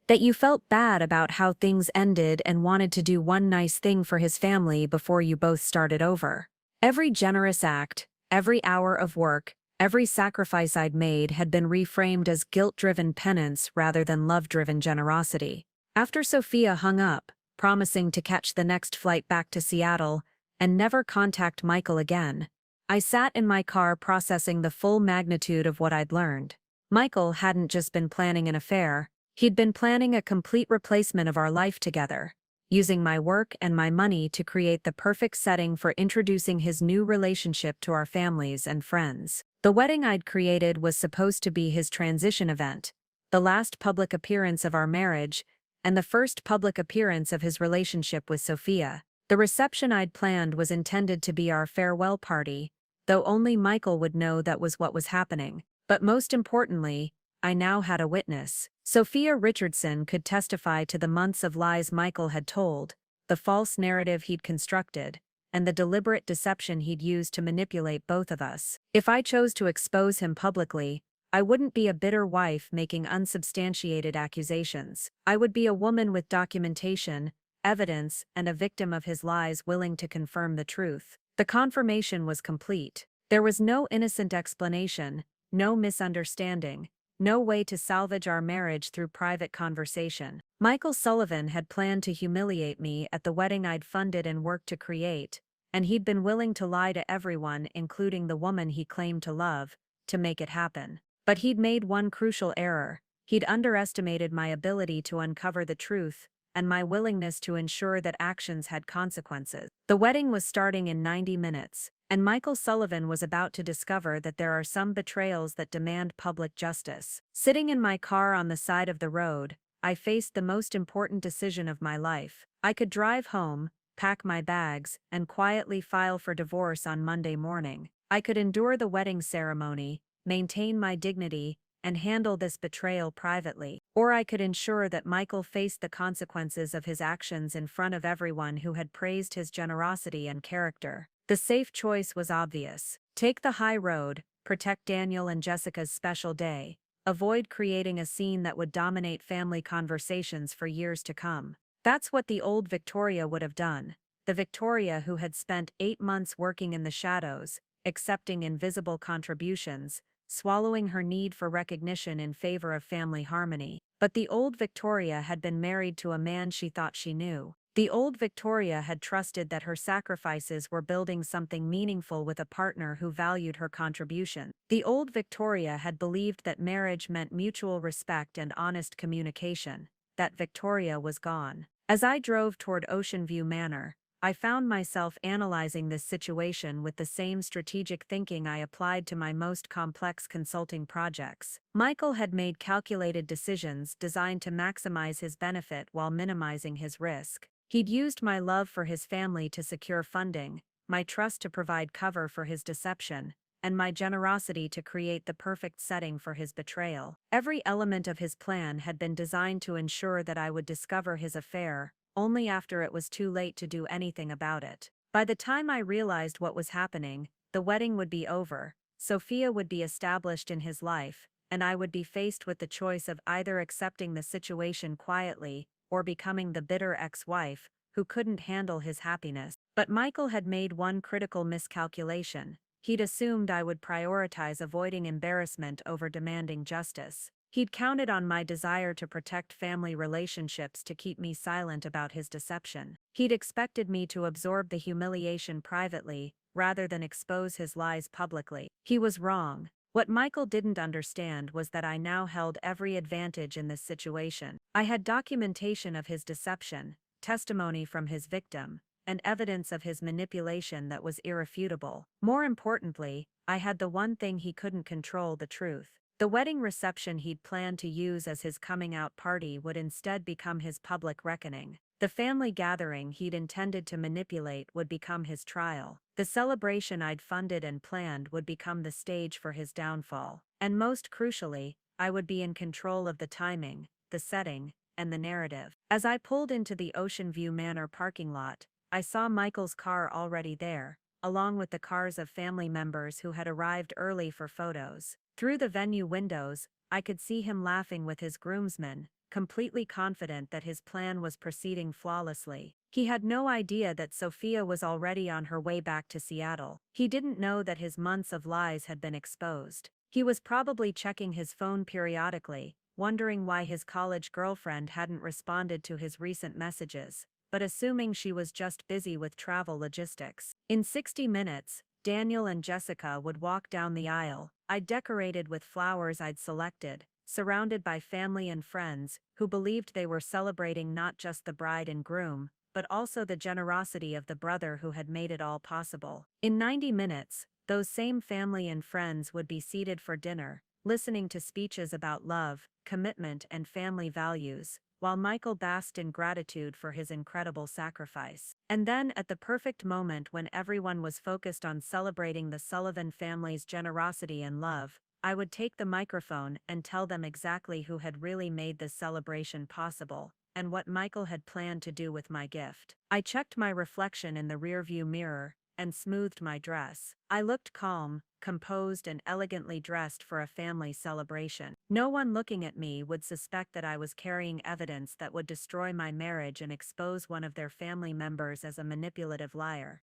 "That you felt bad about how things ended and wanted to do one nice thing for his family before you both started over. Every generous act, every hour of work, every sacrifice I'd made had been reframed as guilt-driven penance rather than love-driven generosity." After Sophia hung up, promising to catch the next flight back to Seattle and never contact Michael again, I sat in my car processing the full magnitude of what I'd learned. Michael hadn't just been planning an affair. He'd been planning a complete replacement of our life together, using my work and my money to create the perfect setting for introducing his new relationship to our families and friends. The wedding I'd created was supposed to be his transition event, the last public appearance of our marriage, and the first public appearance of his relationship with Sophia. The reception I'd planned was intended to be our farewell party, though only Michael would know that was what was happening. But most importantly, I now had a witness. Sophia Richardson could testify to the months of lies Michael had told, the false narrative he'd constructed, and the deliberate deception he'd used to manipulate both of us. If I chose to expose him publicly, I wouldn't be a bitter wife making unsubstantiated accusations. I would be a woman with documentation, evidence, and a victim of his lies willing to confirm the truth. The confirmation was complete. There was no innocent explanation, no misunderstanding, no way to salvage our marriage through private conversation. Michael Sullivan had planned to humiliate me at the wedding I'd funded and worked to create, and he'd been willing to lie to everyone, including the woman he claimed to love, to make it happen. But he'd made one crucial error. He'd underestimated my ability to uncover the truth, and my willingness to ensure that actions had consequences. The wedding was starting in 90 minutes. And Michael Sullivan was about to discover that there are some betrayals that demand public justice. Sitting in my car on the side of the road, I faced the most important decision of my life. I could drive home, pack my bags, and quietly file for divorce on Monday morning. I could endure the wedding ceremony, maintain my dignity, and handle this betrayal privately, or I could ensure that Michael faced the consequences of his actions in front of everyone who had praised his generosity and character. The safe choice was obvious. Take the high road, protect Daniel and Jessica's special day, avoid creating a scene that would dominate family conversations for years to come. That's what the old Victoria would have done. The Victoria who had spent 8 months working in the shadows, accepting invisible contributions, swallowing her need for recognition in favor of family harmony. But the old Victoria had been married to a man she thought she knew. The old Victoria had trusted that her sacrifices were building something meaningful with a partner who valued her contribution. The old Victoria had believed that marriage meant mutual respect and honest communication. That Victoria was gone. As I drove toward Oceanview Manor, I found myself analyzing this situation with the same strategic thinking I applied to my most complex consulting projects. Michael had made calculated decisions designed to maximize his benefit while minimizing his risk. He'd used my love for his family to secure funding, my trust to provide cover for his deception, and my generosity to create the perfect setting for his betrayal. Every element of his plan had been designed to ensure that I would discover his affair only after it was too late to do anything about it. By the time I realized what was happening, the wedding would be over, Sophia would be established in his life, and I would be faced with the choice of either accepting the situation quietly or becoming the bitter ex-wife who couldn't handle his happiness. But Michael had made one critical miscalculation. He'd assumed I would prioritize avoiding embarrassment over demanding justice. He'd counted on my desire to protect family relationships to keep me silent about his deception. He'd expected me to absorb the humiliation privately, rather than expose his lies publicly. He was wrong. What Michael didn't understand was that I now held every advantage in this situation. I had documentation of his deception, testimony from his victim, and evidence of his manipulation that was irrefutable. More importantly, I had the one thing he couldn't control: the truth. The wedding reception he'd planned to use as his coming-out party would instead become his public reckoning. The family gathering he'd intended to manipulate would become his trial. The celebration I'd funded and planned would become the stage for his downfall. And most crucially, I would be in control of the timing, the setting, and the narrative. As I pulled into the Oceanview Manor parking lot, I saw Michael's car already there, along with the cars of family members who had arrived early for photos. Through the venue windows, I could see him laughing with his groomsmen, completely confident that his plan was proceeding flawlessly. He had no idea that Sophia was already on her way back to Seattle. He didn't know that his months of lies had been exposed. He was probably checking his phone periodically, wondering why his college girlfriend hadn't responded to his recent messages, but assuming she was just busy with travel logistics. In 60 minutes, Daniel and Jessica would walk down the aisle, I decorated with flowers I'd selected, surrounded by family and friends who believed they were celebrating not just the bride and groom, but also the generosity of the brother who had made it all possible. In 90 minutes, those same family and friends would be seated for dinner, listening to speeches about love, commitment, and family values, while Michael basked in gratitude for his incredible sacrifice. And then, at the perfect moment when everyone was focused on celebrating the Sullivan family's generosity and love, I would take the microphone and tell them exactly who had really made this celebration possible, and what Michael had planned to do with my gift. I checked my reflection in the rearview mirror and smoothed my dress. I looked calm, composed, and elegantly dressed for a family celebration. No one looking at me would suspect that I was carrying evidence that would destroy my marriage and expose one of their family members as a manipulative liar.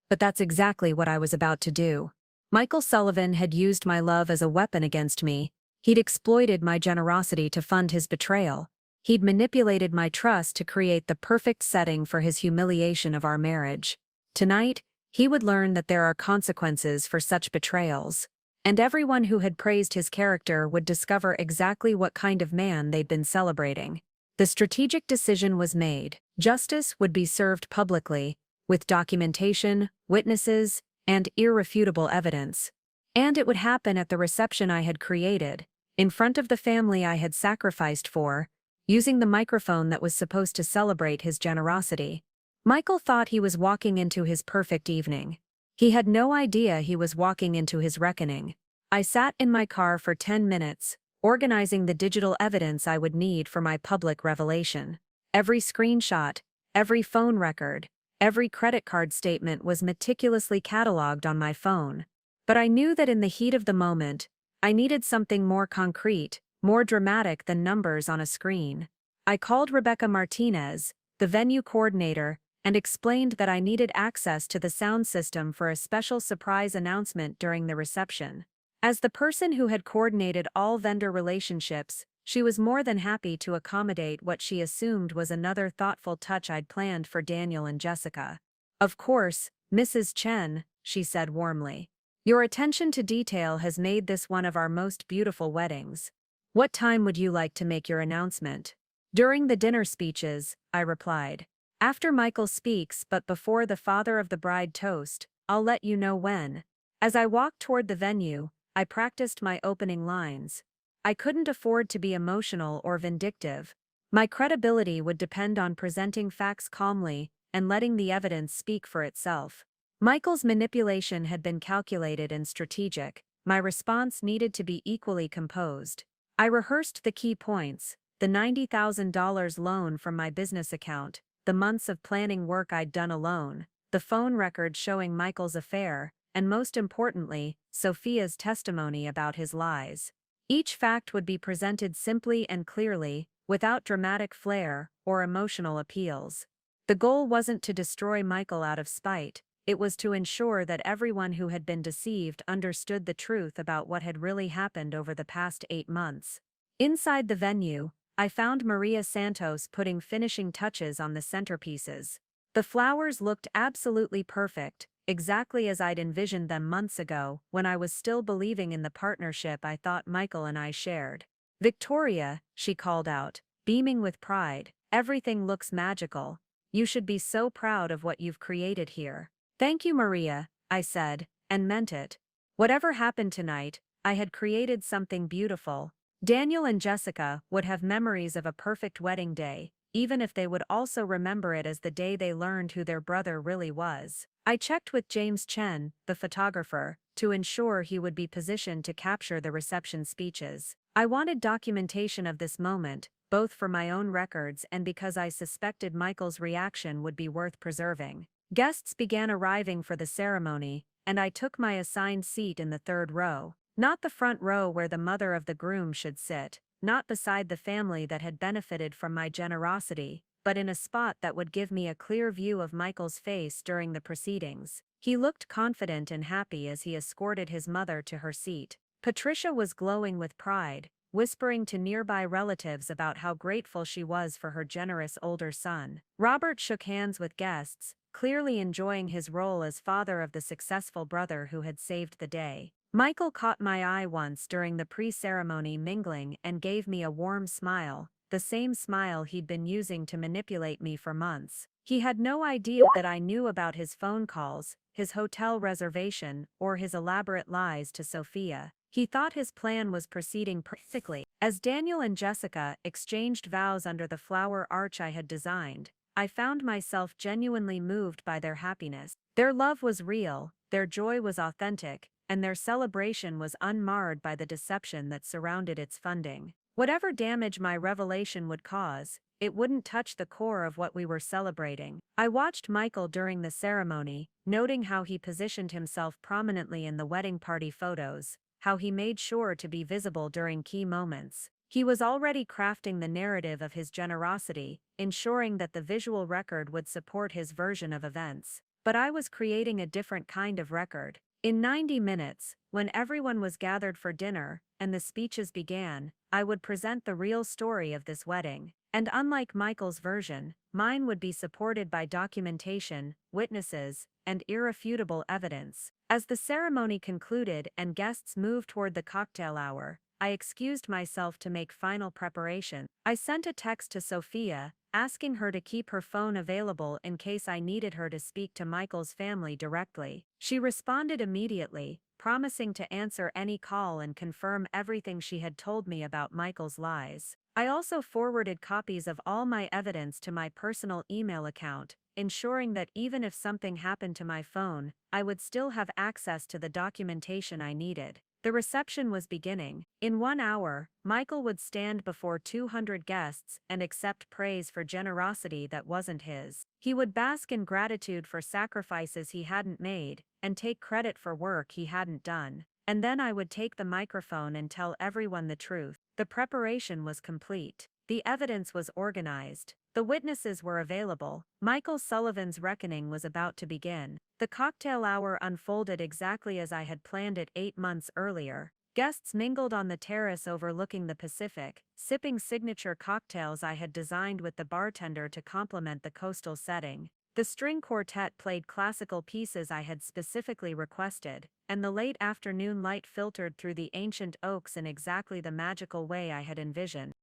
But that's exactly what I was about to do. Michael Sullivan had used my love as a weapon against me. He'd exploited my generosity to fund his betrayal. He'd manipulated my trust to create the perfect setting for his humiliation of our marriage. Tonight, he would learn that there are consequences for such betrayals, and everyone who had praised his character would discover exactly what kind of man they'd been celebrating. The strategic decision was made. Justice would be served publicly, with documentation, witnesses, and irrefutable evidence. And it would happen at the reception I had created, in front of the family I had sacrificed for, using the microphone that was supposed to celebrate his generosity. Michael thought he was walking into his perfect evening. He had no idea he was walking into his reckoning. I sat in my car for 10 minutes, organizing the digital evidence I would need for my public revelation. Every screenshot, every phone record, every credit card statement was meticulously cataloged on my phone. But I knew that in the heat of the moment, I needed something more concrete, more dramatic than numbers on a screen. I called Rebecca Martinez, the venue coordinator, and explained that I needed access to the sound system for a special surprise announcement during the reception. As the person who had coordinated all vendor relationships, she was more than happy to accommodate what she assumed was another thoughtful touch I'd planned for Daniel and Jessica. "Of course, Mrs. Chen," she said warmly. "Your attention to detail has made this one of our most beautiful weddings. What time would you like to make your announcement?" "During the dinner speeches," I replied. "After Michael speaks but before the father of the bride toast, I'll let you know when." As I walked toward the venue, I practiced my opening lines. I couldn't afford to be emotional or vindictive. My credibility would depend on presenting facts calmly and letting the evidence speak for itself. Michael's manipulation had been calculated and strategic. My response needed to be equally composed. I rehearsed the key points: the $90,000 loan from my business account, the months of planning work I'd done alone, the phone record showing Michael's affair, and most importantly, Sophia's testimony about his lies. Each fact would be presented simply and clearly, without dramatic flair or emotional appeals. The goal wasn't to destroy Michael out of spite, it was to ensure that everyone who had been deceived understood the truth about what had really happened over the past 8 months. Inside the venue, I found Maria Santos putting finishing touches on the centerpieces. The flowers looked absolutely perfect, exactly as I'd envisioned them months ago, when I was still believing in the partnership I thought Michael and I shared. "Victoria," she called out, beaming with pride, "everything looks magical. You should be so proud of what you've created here." "Thank you, Maria," I said, and meant it. Whatever happened tonight, I had created something beautiful. Daniel and Jessica would have memories of a perfect wedding day, even if they would also remember it as the day they learned who their brother really was. I checked with James Chen, the photographer, to ensure he would be positioned to capture the reception speeches. I wanted documentation of this moment, both for my own records and because I suspected Michael's reaction would be worth preserving. Guests began arriving for the ceremony, and I took my assigned seat in the third row. Not the front row where the mother of the groom should sit, not beside the family that had benefited from my generosity, but in a spot that would give me a clear view of Michael's face during the proceedings. He looked confident and happy as he escorted his mother to her seat. Patricia was glowing with pride, whispering to nearby relatives about how grateful she was for her generous older son. Robert shook hands with guests, clearly enjoying his role as father of the successful brother who had saved the day. Michael caught my eye once during the pre-ceremony mingling and gave me a warm smile, the same smile he'd been using to manipulate me for months. He had no idea that I knew about his phone calls, his hotel reservation, or his elaborate lies to Sophia. He thought his plan was proceeding perfectly. As Daniel and Jessica exchanged vows under the flower arch I had designed, I found myself genuinely moved by their happiness. Their love was real, their joy was authentic, and their celebration was unmarred by the deception that surrounded its funding. Whatever damage my revelation would cause, it wouldn't touch the core of what we were celebrating. I watched Michael during the ceremony, noting how he positioned himself prominently in the wedding party photos, how he made sure to be visible during key moments. He was already crafting the narrative of his generosity, ensuring that the visual record would support his version of events. But I was creating a different kind of record. In 90 minutes, when everyone was gathered for dinner and the speeches began, I would present the real story of this wedding. And unlike Michael's version, mine would be supported by documentation, witnesses, and irrefutable evidence. As the ceremony concluded and guests moved toward the cocktail hour, I excused myself to make final preparation. I sent a text to Sophia, asking her to keep her phone available in case I needed her to speak to Michael's family directly. She responded immediately, promising to answer any call and confirm everything she had told me about Michael's lies. I also forwarded copies of all my evidence to my personal email account, ensuring that even if something happened to my phone, I would still have access to the documentation I needed. The reception was beginning. In 1 hour, Michael would stand before 200 guests and accept praise for generosity that wasn't his. He would bask in gratitude for sacrifices he hadn't made, and take credit for work he hadn't done. And then I would take the microphone and tell everyone the truth. The preparation was complete. The evidence was organized. The witnesses were available. Michael Sullivan's reckoning was about to begin. The cocktail hour unfolded exactly as I had planned it 8 months earlier. Guests mingled on the terrace overlooking the Pacific, sipping signature cocktails I had designed with the bartender to complement the coastal setting. The string quartet played classical pieces I had specifically requested, and the late afternoon light filtered through the ancient oaks in exactly the magical way I had envisioned.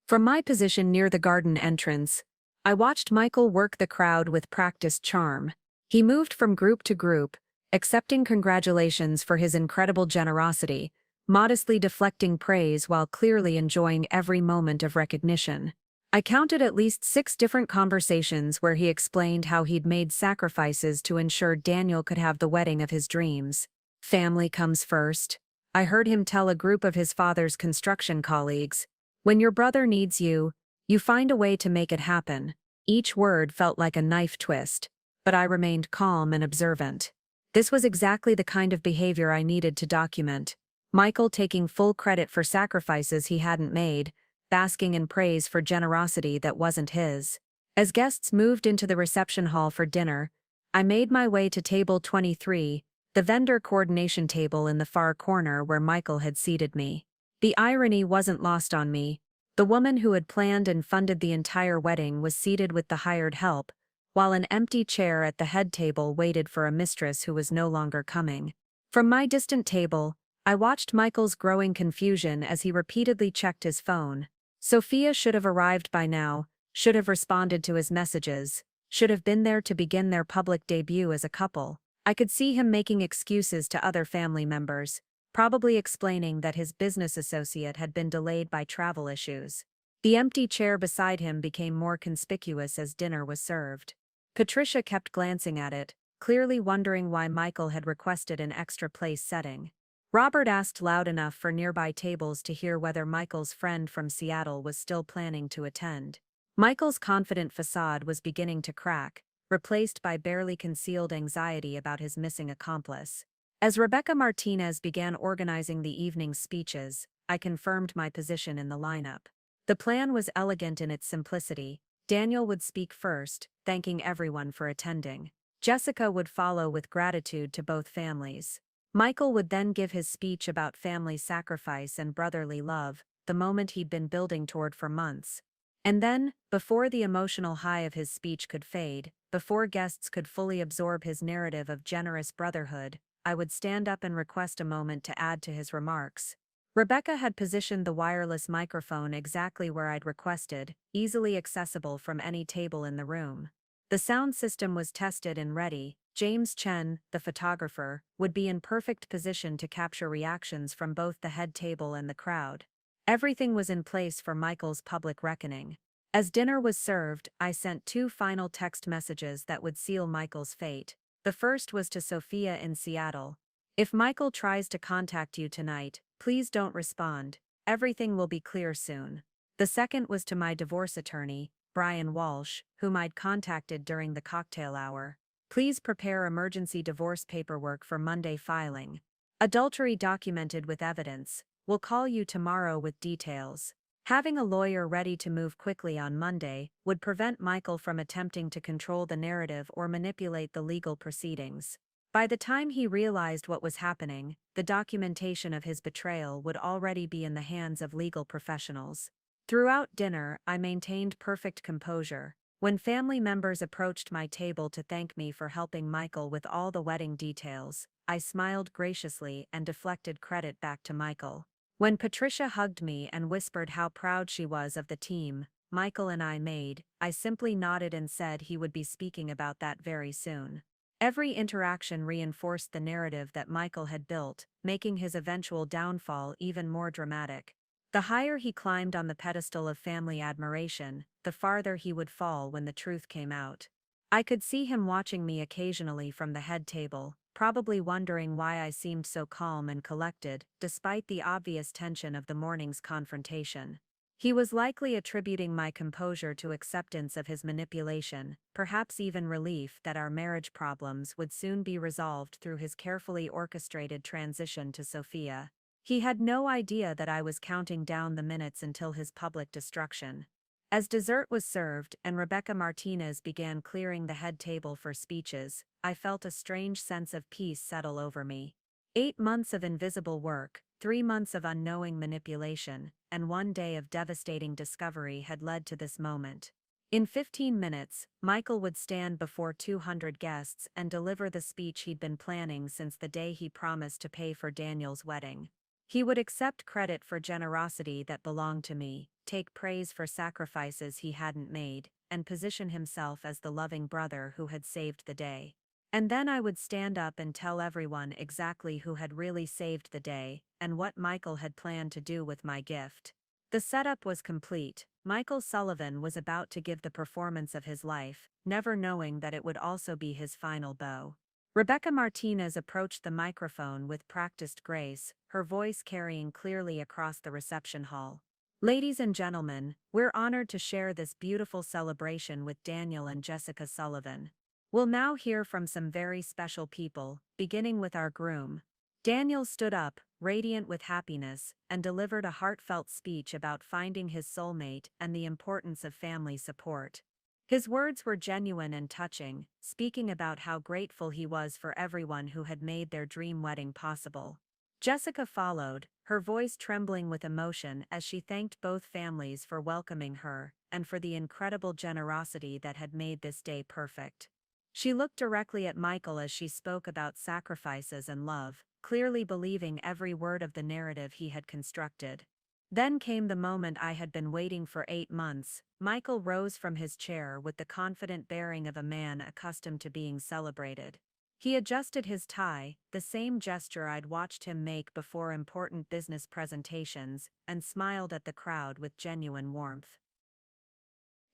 From my position near the garden entrance, I watched Michael work the crowd with practiced charm. He moved from group to group, accepting congratulations for his incredible generosity, modestly deflecting praise while clearly enjoying every moment of recognition. I counted at least 6 different conversations where he explained how he'd made sacrifices to ensure Daniel could have the wedding of his dreams. Family comes first. I heard him tell a group of his father's construction colleagues, "When your brother needs you, you find a way to make it happen." Each word felt like a knife twist, but I remained calm and observant. This was exactly the kind of behavior I needed to document. Michael taking full credit for sacrifices he hadn't made, basking in praise for generosity that wasn't his. As guests moved into the reception hall for dinner, I made my way to table 23, the vendor coordination table in the far corner where Michael had seated me. The irony wasn't lost on me. The woman who had planned and funded the entire wedding was seated with the hired help, while an empty chair at the head table waited for a mistress who was no longer coming. From my distant table, I watched Michael's growing confusion as he repeatedly checked his phone. Sophia should have arrived by now, should have responded to his messages, should have been there to begin their public debut as a couple. I could see him making excuses to other family members, probably explaining that his business associate had been delayed by travel issues. The empty chair beside him became more conspicuous as dinner was served. Patricia kept glancing at it, clearly wondering why Michael had requested an extra place setting. Robert asked loud enough for nearby tables to hear whether Michael's friend from Seattle was still planning to attend. Michael's confident facade was beginning to crack, replaced by barely concealed anxiety about his missing accomplice. As Rebecca Martinez began organizing the evening's speeches, I confirmed my position in the lineup. The plan was elegant in its simplicity. Daniel would speak first, thanking everyone for attending. Jessica would follow with gratitude to both families. Michael would then give his speech about family sacrifice and brotherly love, the moment he'd been building toward for months. And then, before the emotional high of his speech could fade, before guests could fully absorb his narrative of generous brotherhood, I would stand up and request a moment to add to his remarks. Rebecca had positioned the wireless microphone exactly where I'd requested, easily accessible from any table in the room. The sound system was tested and ready. James Chen, the photographer, would be in perfect position to capture reactions from both the head table and the crowd. Everything was in place for Michael's public reckoning. As dinner was served, I sent 2 final text messages that would seal Michael's fate. The first was to Sophia in Seattle. "If Michael tries to contact you tonight, please don't respond. Everything will be clear soon." The second was to my divorce attorney, Brian Walsh, whom I'd contacted during the cocktail hour. "Please prepare emergency divorce paperwork for Monday filing. Adultery documented with evidence. We'll call you tomorrow with details." Having a lawyer ready to move quickly on Monday would prevent Michael from attempting to control the narrative or manipulate the legal proceedings. By the time he realized what was happening, the documentation of his betrayal would already be in the hands of legal professionals. Throughout dinner, I maintained perfect composure. When family members approached my table to thank me for helping Michael with all the wedding details, I smiled graciously and deflected credit back to Michael. When Patricia hugged me and whispered how proud she was of the team Michael and I made, I simply nodded and said he would be speaking about that very soon. Every interaction reinforced the narrative that Michael had built, making his eventual downfall even more dramatic. The higher he climbed on the pedestal of family admiration, the farther he would fall when the truth came out. I could see him watching me occasionally from the head table, probably wondering why I seemed so calm and collected, despite the obvious tension of the morning's confrontation. He was likely attributing my composure to acceptance of his manipulation, perhaps even relief that our marriage problems would soon be resolved through his carefully orchestrated transition to Sophia. He had no idea that I was counting down the minutes until his public destruction. As dessert was served and Rebecca Martinez began clearing the head table for speeches, I felt a strange sense of peace settle over me. 8 months of invisible work, 3 months of unknowing manipulation, and 1 day of devastating discovery had led to this moment. In 15 minutes, Michael would stand before 200 guests and deliver the speech he'd been planning since the day he promised to pay for Daniel's wedding. He would accept credit for generosity that belonged to me, take praise for sacrifices he hadn't made, and position himself as the loving brother who had saved the day. And then I would stand up and tell everyone exactly who had really saved the day, and what Michael had planned to do with my gift. The setup was complete. Michael Sullivan was about to give the performance of his life, never knowing that it would also be his final bow. Rebecca Martinez approached the microphone with practiced grace, her voice carrying clearly across the reception hall. Ladies and gentlemen, we're honored to share this beautiful celebration with Daniel and Jessica Sullivan. We'll now hear from some very special people, beginning with our groom. Daniel stood up, radiant with happiness, and delivered a heartfelt speech about finding his soulmate and the importance of family support. His words were genuine and touching, speaking about how grateful he was for everyone who had made their dream wedding possible. Jessica followed, her voice trembling with emotion as she thanked both families for welcoming her and for the incredible generosity that had made this day perfect. She looked directly at Michael as she spoke about sacrifices and love, clearly believing every word of the narrative he had constructed. Then came the moment I had been waiting for 8 months. Michael rose from his chair with the confident bearing of a man accustomed to being celebrated. He adjusted his tie, the same gesture I'd watched him make before important business presentations, and smiled at the crowd with genuine warmth.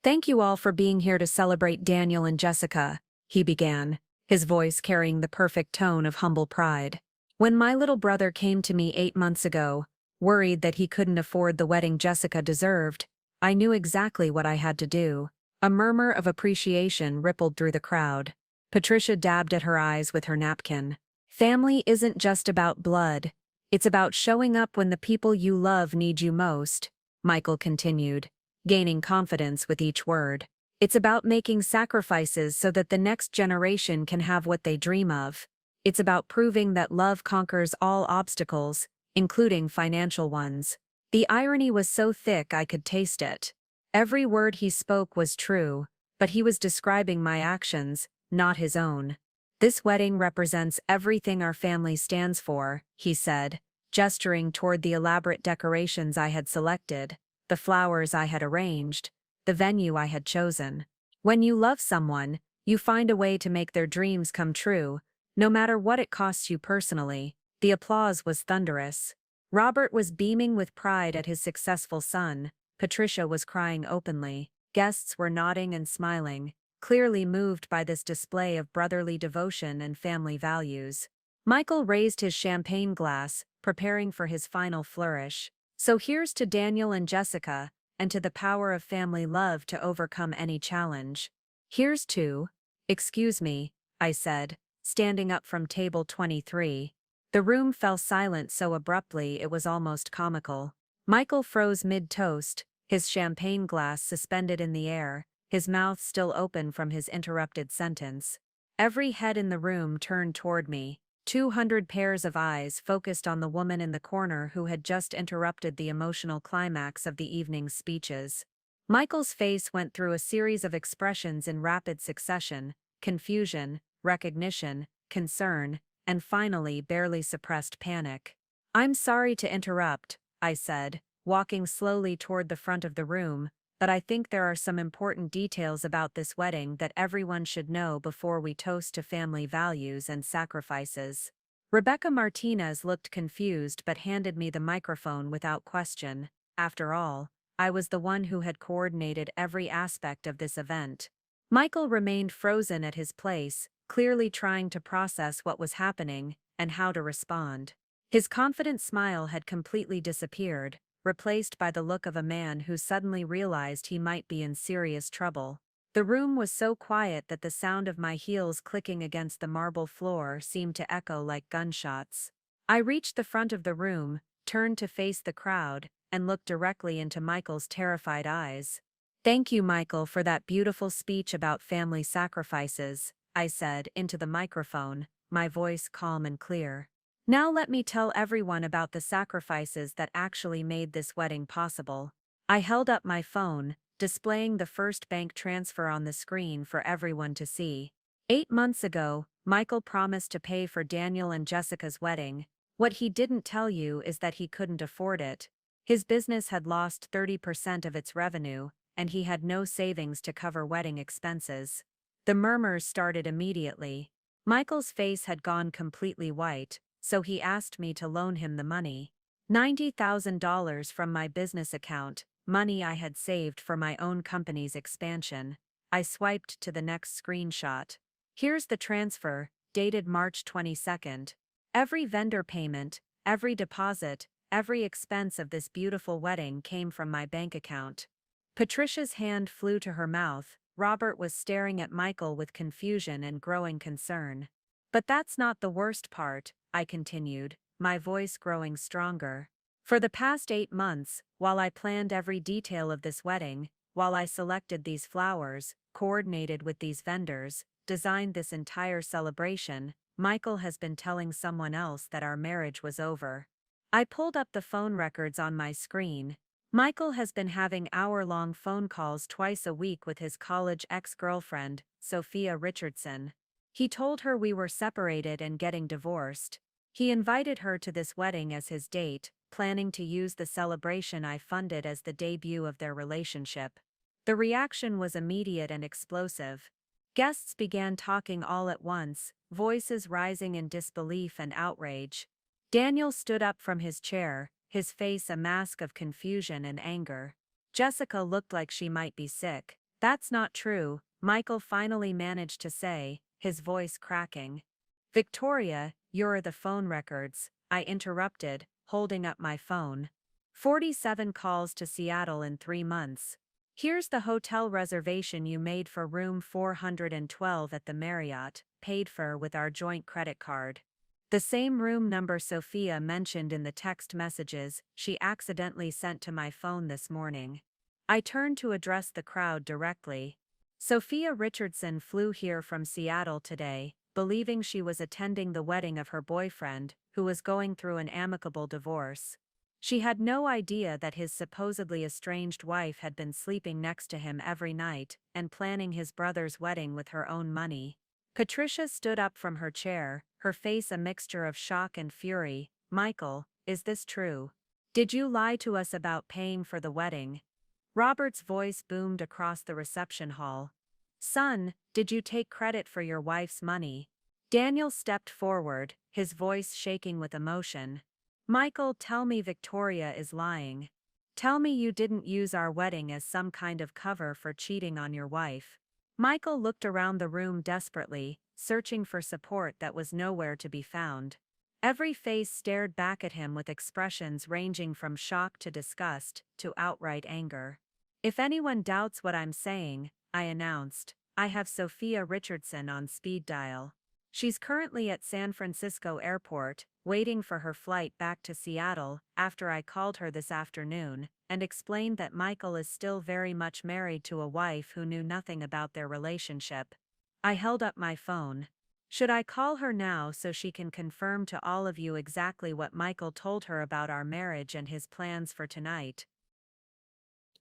Thank you all for being here to celebrate Daniel and Jessica, he began, his voice carrying the perfect tone of humble pride. When my little brother came to me 8 months ago, worried that he couldn't afford the wedding Jessica deserved, I knew exactly what I had to do. A murmur of appreciation rippled through the crowd. Patricia dabbed at her eyes with her napkin. Family isn't just about blood. It's about showing up when the people you love need you most, Michael continued, gaining confidence with each word. It's about making sacrifices so that the next generation can have what they dream of. It's about proving that love conquers all obstacles, including financial ones. The irony was so thick I could taste it. Every word he spoke was true, but he was describing my actions, not his own. This wedding represents everything our family stands for, he said, gesturing toward the elaborate decorations I had selected, the flowers I had arranged, the venue I had chosen. When you love someone, you find a way to make their dreams come true, no matter what it costs you personally. The applause was thunderous. Robert was beaming with pride at his successful son. Patricia was crying openly. Guests were nodding and smiling, clearly moved by this display of brotherly devotion and family values. Michael raised his champagne glass, preparing for his final flourish. So here's to Daniel and Jessica, and to the power of family love to overcome any challenge. Here's to— Excuse me, I said, standing up from table 23. The room fell silent so abruptly it was almost comical. Michael froze mid-toast, his champagne glass suspended in the air, his mouth still open from his interrupted sentence. Every head in the room turned toward me. 200 pairs of eyes focused on the woman in the corner who had just interrupted the emotional climax of the evening's speeches. Michael's face went through a series of expressions in rapid succession: confusion, recognition, concern, and finally barely suppressed panic. "I'm sorry to interrupt," I said, walking slowly toward the front of the room, "but I think there are some important details about this wedding that everyone should know before we toast to family values and sacrifices." Rebecca Martinez looked confused but handed me the microphone without question. After all, I was the one who had coordinated every aspect of this event. Michael remained frozen at his place, clearly trying to process what was happening and how to respond. His confident smile had completely disappeared, replaced by the look of a man who suddenly realized he might be in serious trouble. The room was so quiet that the sound of my heels clicking against the marble floor seemed to echo like gunshots. I reached the front of the room, turned to face the crowd, and looked directly into Michael's terrified eyes. "Thank you, Michael, for that beautiful speech about family sacrifices," I said into the microphone, my voice calm and clear. "Now let me tell everyone about the sacrifices that actually made this wedding possible." I held up my phone, displaying the first bank transfer on the screen for everyone to see. 8 months ago, Michael promised to pay for Daniel and Jessica's wedding. What he didn't tell you is that he couldn't afford it. His business had lost 30% of its revenue, and he had no savings to cover wedding expenses. The murmurs started immediately. Michael's face had gone completely white, so he asked me to loan him the money. $90,000 from my business account, money I had saved for my own company's expansion. I swiped to the next screenshot. Here's the transfer, dated March 22nd. Every vendor payment, every deposit, every expense of this beautiful wedding came from my bank account. Patricia's hand flew to her mouth. Robert was staring at Michael with confusion and growing concern. "But that's not the worst part," I continued, my voice growing stronger. "For the past 8 months, while I planned every detail of this wedding, while I selected these flowers, coordinated with these vendors, designed this entire celebration, Michael has been telling someone else that our marriage was over." I pulled up the phone records on my screen. Michael has been having hour-long phone calls twice a week with his college ex-girlfriend, Sophia Richardson. He told her we were separated and getting divorced. He invited her to this wedding as his date, planning to use the celebration I funded as the debut of their relationship. The reaction was immediate and explosive. Guests began talking all at once, voices rising in disbelief and outrage. Daniel stood up from his chair, his face a mask of confusion and anger. Jessica looked like she might be sick. "That's not true," Michael finally managed to say, his voice cracking. "Victoria, you're the phone records," I interrupted, holding up my phone. 47 calls to Seattle in 3 months. Here's the hotel reservation you made for room 412 at the Marriott, paid for with our joint credit card. The same room number Sophia mentioned in the text messages she accidentally sent to my phone this morning. I turned to address the crowd directly. "Sophia Richardson flew here from Seattle today, believing she was attending the wedding of her boyfriend, who was going through an amicable divorce. She had no idea that his supposedly estranged wife had been sleeping next to him every night and planning his brother's wedding with her own money." Patricia stood up from her chair, her face a mixture of shock and fury. "Michael, is this true? Did you lie to us about paying for the wedding?" Robert's voice boomed across the reception hall. "Son, did you take credit for your wife's money?" Daniel stepped forward, his voice shaking with emotion. "Michael, tell me Victoria is lying. Tell me you didn't use our wedding as some kind of cover for cheating on your wife." Michael looked around the room desperately, searching for support that was nowhere to be found. Every face stared back at him with expressions ranging from shock to disgust to outright anger. "If anyone doubts what I'm saying," I announced, "I have Sophia Richardson on speed dial. She's currently at San Francisco Airport, waiting for her flight back to Seattle after I called her this afternoon and explained that Michael is still very much married to a wife who knew nothing about their relationship." I held up my phone. "Should I call her now so she can confirm to all of you exactly what Michael told her about our marriage and his plans for tonight?"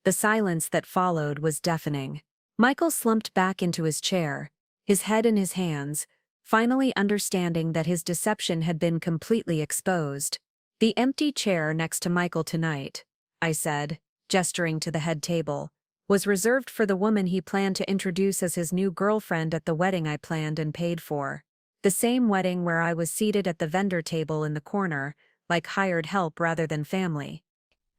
The silence that followed was deafening. Michael slumped back into his chair, his head in his hands, finally understanding that his deception had been completely exposed. "The empty chair next to Michael tonight," I said, gesturing to the head table, "was reserved for the woman he planned to introduce as his new girlfriend at the wedding I planned and paid for. The same wedding where I was seated at the vendor table in the corner, like hired help rather than family."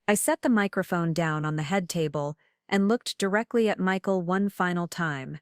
I set the microphone down on the head table and looked directly at Michael one final time.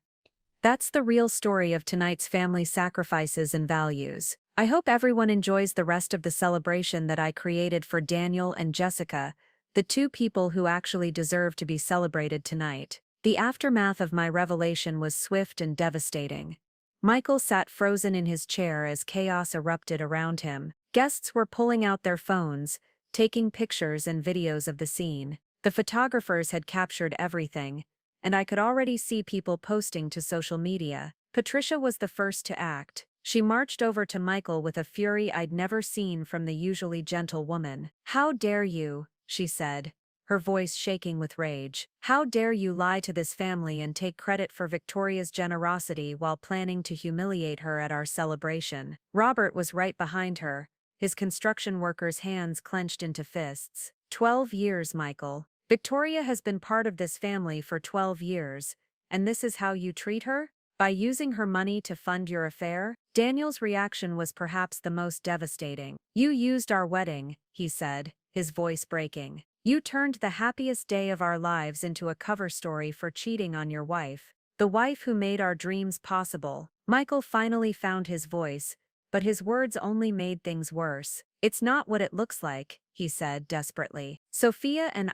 That's the real story of tonight's family sacrifices and values. I hope everyone enjoys the rest of the celebration that I created for Daniel and Jessica, the two people who actually deserve to be celebrated tonight. The aftermath of my revelation was swift and devastating. Michael sat frozen in his chair as chaos erupted around him. Guests were pulling out their phones, taking pictures and videos of the scene. The photographers had captured everything, and I could already see people posting to social media. Patricia was the first to act. She marched over to Michael with a fury I'd never seen from the usually gentle woman. "How dare you," she said, her voice shaking with rage. "How dare you lie to this family and take credit for Victoria's generosity while planning to humiliate her at our celebration?" Robert was right behind her, his construction worker's hands clenched into fists. 12 years, Michael. Victoria has been part of this family for 12 years, and this is how you treat her? By using her money to fund your affair? Daniel's reaction was perhaps the most devastating. "You used our wedding," he said, his voice breaking. "You turned the happiest day of our lives into a cover story for cheating on your wife. The wife who made our dreams possible." Michael finally found his voice, but his words only made things worse. "It's not what it looks like," he said desperately. "Sophia and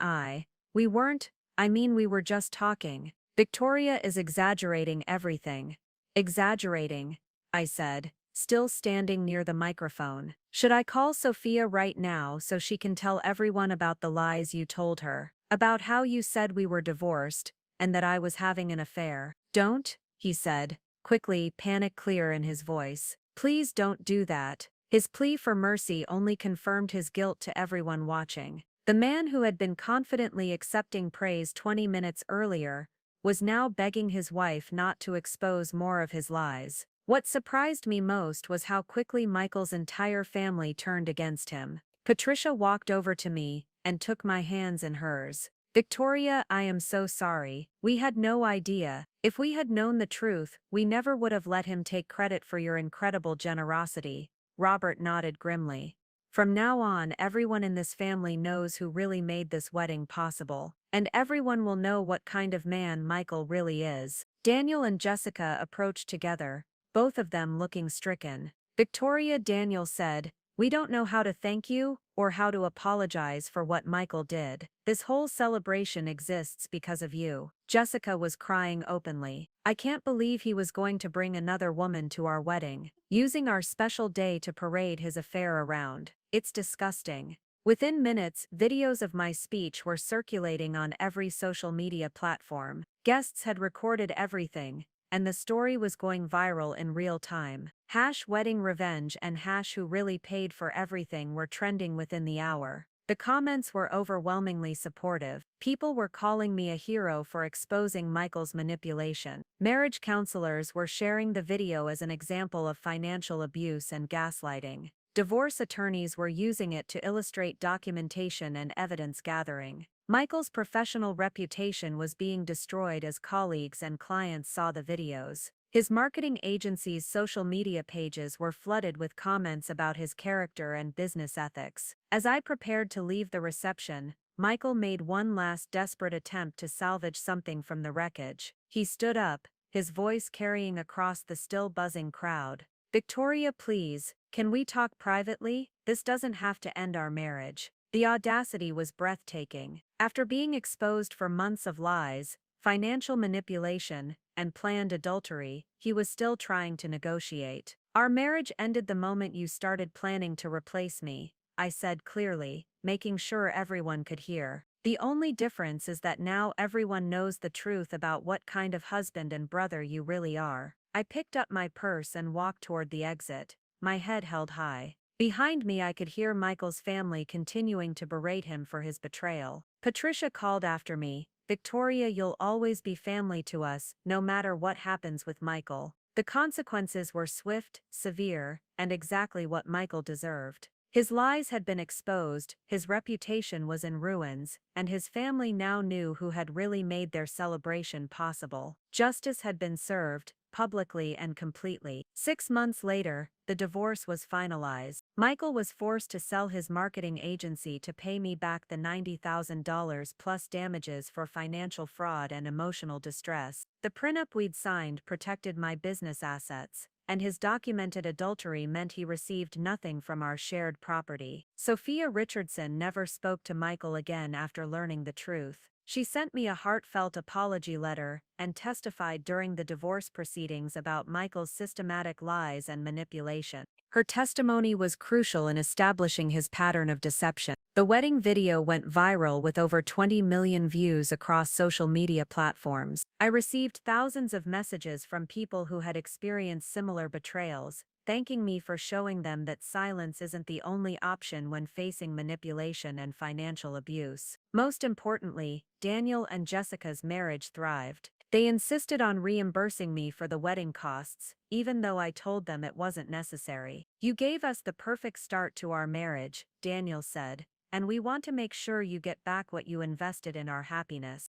we weren't, we were just talking. Victoria is exaggerating everything." "Exaggerating," I said, still standing near the microphone. "Should I call Sophia right now so she can tell everyone about the lies you told her? About how you said we were divorced, and that I was having an affair?" "Don't," he said, quickly, panic clear in his voice. "Please don't do that." His plea for mercy only confirmed his guilt to everyone watching. The man who had been confidently accepting praise 20 minutes earlier was now begging his wife not to expose more of his lies. What surprised me most was how quickly Michael's entire family turned against him. Patricia walked over to me and took my hands in hers. "Victoria, I am so sorry. We had no idea. If we had known the truth, we never would have let him take credit for your incredible generosity." Robert nodded grimly. "From now on, everyone in this family knows who really made this wedding possible. And everyone will know what kind of man Michael really is." Daniel and Jessica approached together, both of them looking stricken. "Victoria," Daniel said, "we don't know how to thank you or how to apologize for what Michael did. This whole celebration exists because of you." Jessica was crying openly. "I can't believe he was going to bring another woman to our wedding, using our special day to parade his affair around. It's disgusting." Within minutes, videos of my speech were circulating on every social media platform. Guests had recorded everything, and the story was going viral in real time. #wedding revenge and #who really paid for everything were trending within the hour. The comments were overwhelmingly supportive. People were calling me a hero for exposing Michael's manipulation. Marriage counselors were sharing the video as an example of financial abuse and gaslighting. Divorce attorneys were using it to illustrate documentation and evidence gathering. Michael's professional reputation was being destroyed as colleagues and clients saw the videos. His marketing agency's social media pages were flooded with comments about his character and business ethics. As I prepared to leave the reception, Michael made one last desperate attempt to salvage something from the wreckage. He stood up, his voice carrying across the still buzzing crowd. "Victoria, please, can we talk privately? This doesn't have to end our marriage." The audacity was breathtaking. After being exposed for months of lies, financial manipulation, and planned adultery, he was still trying to negotiate. "Our marriage ended the moment you started planning to replace me," I said clearly, making sure everyone could hear. "The only difference is that now everyone knows the truth about what kind of husband and brother you really are." I picked up my purse and walked toward the exit, my head held high. Behind me I could hear Michael's family continuing to berate him for his betrayal. Patricia called after me, "Victoria, you'll always be family to us, no matter what happens with Michael." The consequences were swift, severe, and exactly what Michael deserved. His lies had been exposed, his reputation was in ruins, and his family now knew who had really made their celebration possible. Justice had been served, publicly and completely. 6 months later, the divorce was finalized. Michael was forced to sell his marketing agency to pay me back the $90,000 plus damages for financial fraud and emotional distress. The prenup we'd signed protected my business assets, and his documented adultery meant he received nothing from our shared property. Sophia Richardson never spoke to Michael again after learning the truth. She sent me a heartfelt apology letter and testified during the divorce proceedings about Michael's systematic lies and manipulation. Her testimony was crucial in establishing his pattern of deception. The wedding video went viral with over 20 million views across social media platforms. I received thousands of messages from people who had experienced similar betrayals, thanking me for showing them that silence isn't the only option when facing manipulation and financial abuse. Most importantly, Daniel and Jessica's marriage thrived. They insisted on reimbursing me for the wedding costs, even though I told them it wasn't necessary. "You gave us the perfect start to our marriage," Daniel said, "and we want to make sure you get back what you invested in our happiness."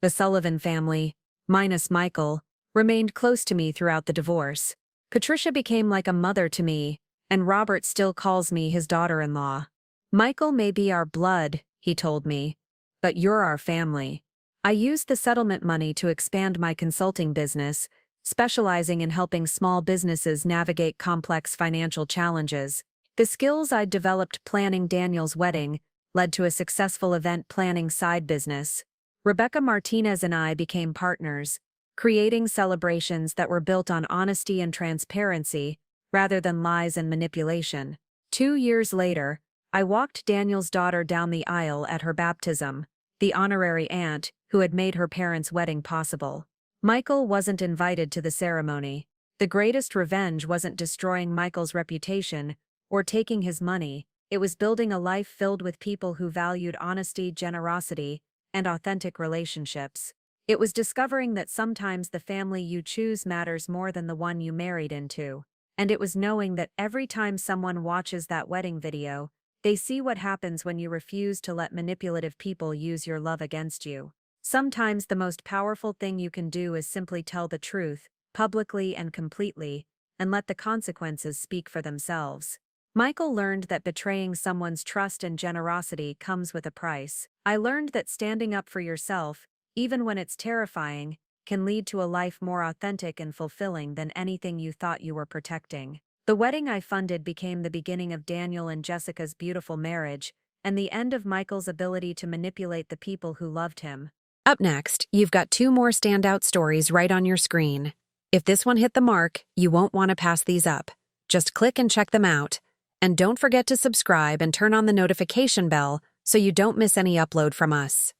The Sullivan family, minus Michael, remained close to me throughout the divorce. Patricia became like a mother to me, and Robert still calls me his daughter-in-law. "Michael may be our blood," he told me, "but you're our family." I used the settlement money to expand my consulting business, specializing in helping small businesses navigate complex financial challenges. The skills I'd developed planning Daniel's wedding led to a successful event planning side business. Rebecca Martinez and I became partners, creating celebrations that were built on honesty and transparency rather than lies and manipulation. 2 years later, I walked Daniel's daughter down the aisle at her baptism, the honorary aunt who had made her parents' wedding possible. Michael wasn't invited to the ceremony. The greatest revenge wasn't destroying Michael's reputation or taking his money, it was building a life filled with people who valued honesty, generosity, and authentic relationships. It was discovering that sometimes the family you choose matters more than the one you married into. And it was knowing that every time someone watches that wedding video, they see what happens when you refuse to let manipulative people use your love against you. Sometimes the most powerful thing you can do is simply tell the truth, publicly and completely, and let the consequences speak for themselves. Michael learned that betraying someone's trust and generosity comes with a price. I learned that standing up for yourself, even when it's terrifying, can lead to a life more authentic and fulfilling than anything you thought you were protecting. The wedding I funded became the beginning of Daniel and Jessica's beautiful marriage, and the end of Michael's ability to manipulate the people who loved him. Up next, you've got 2 more standout stories right on your screen. If this one hit the mark, you won't want to pass these up. Just click and check them out. And don't forget to subscribe and turn on the notification bell so you don't miss any upload from us.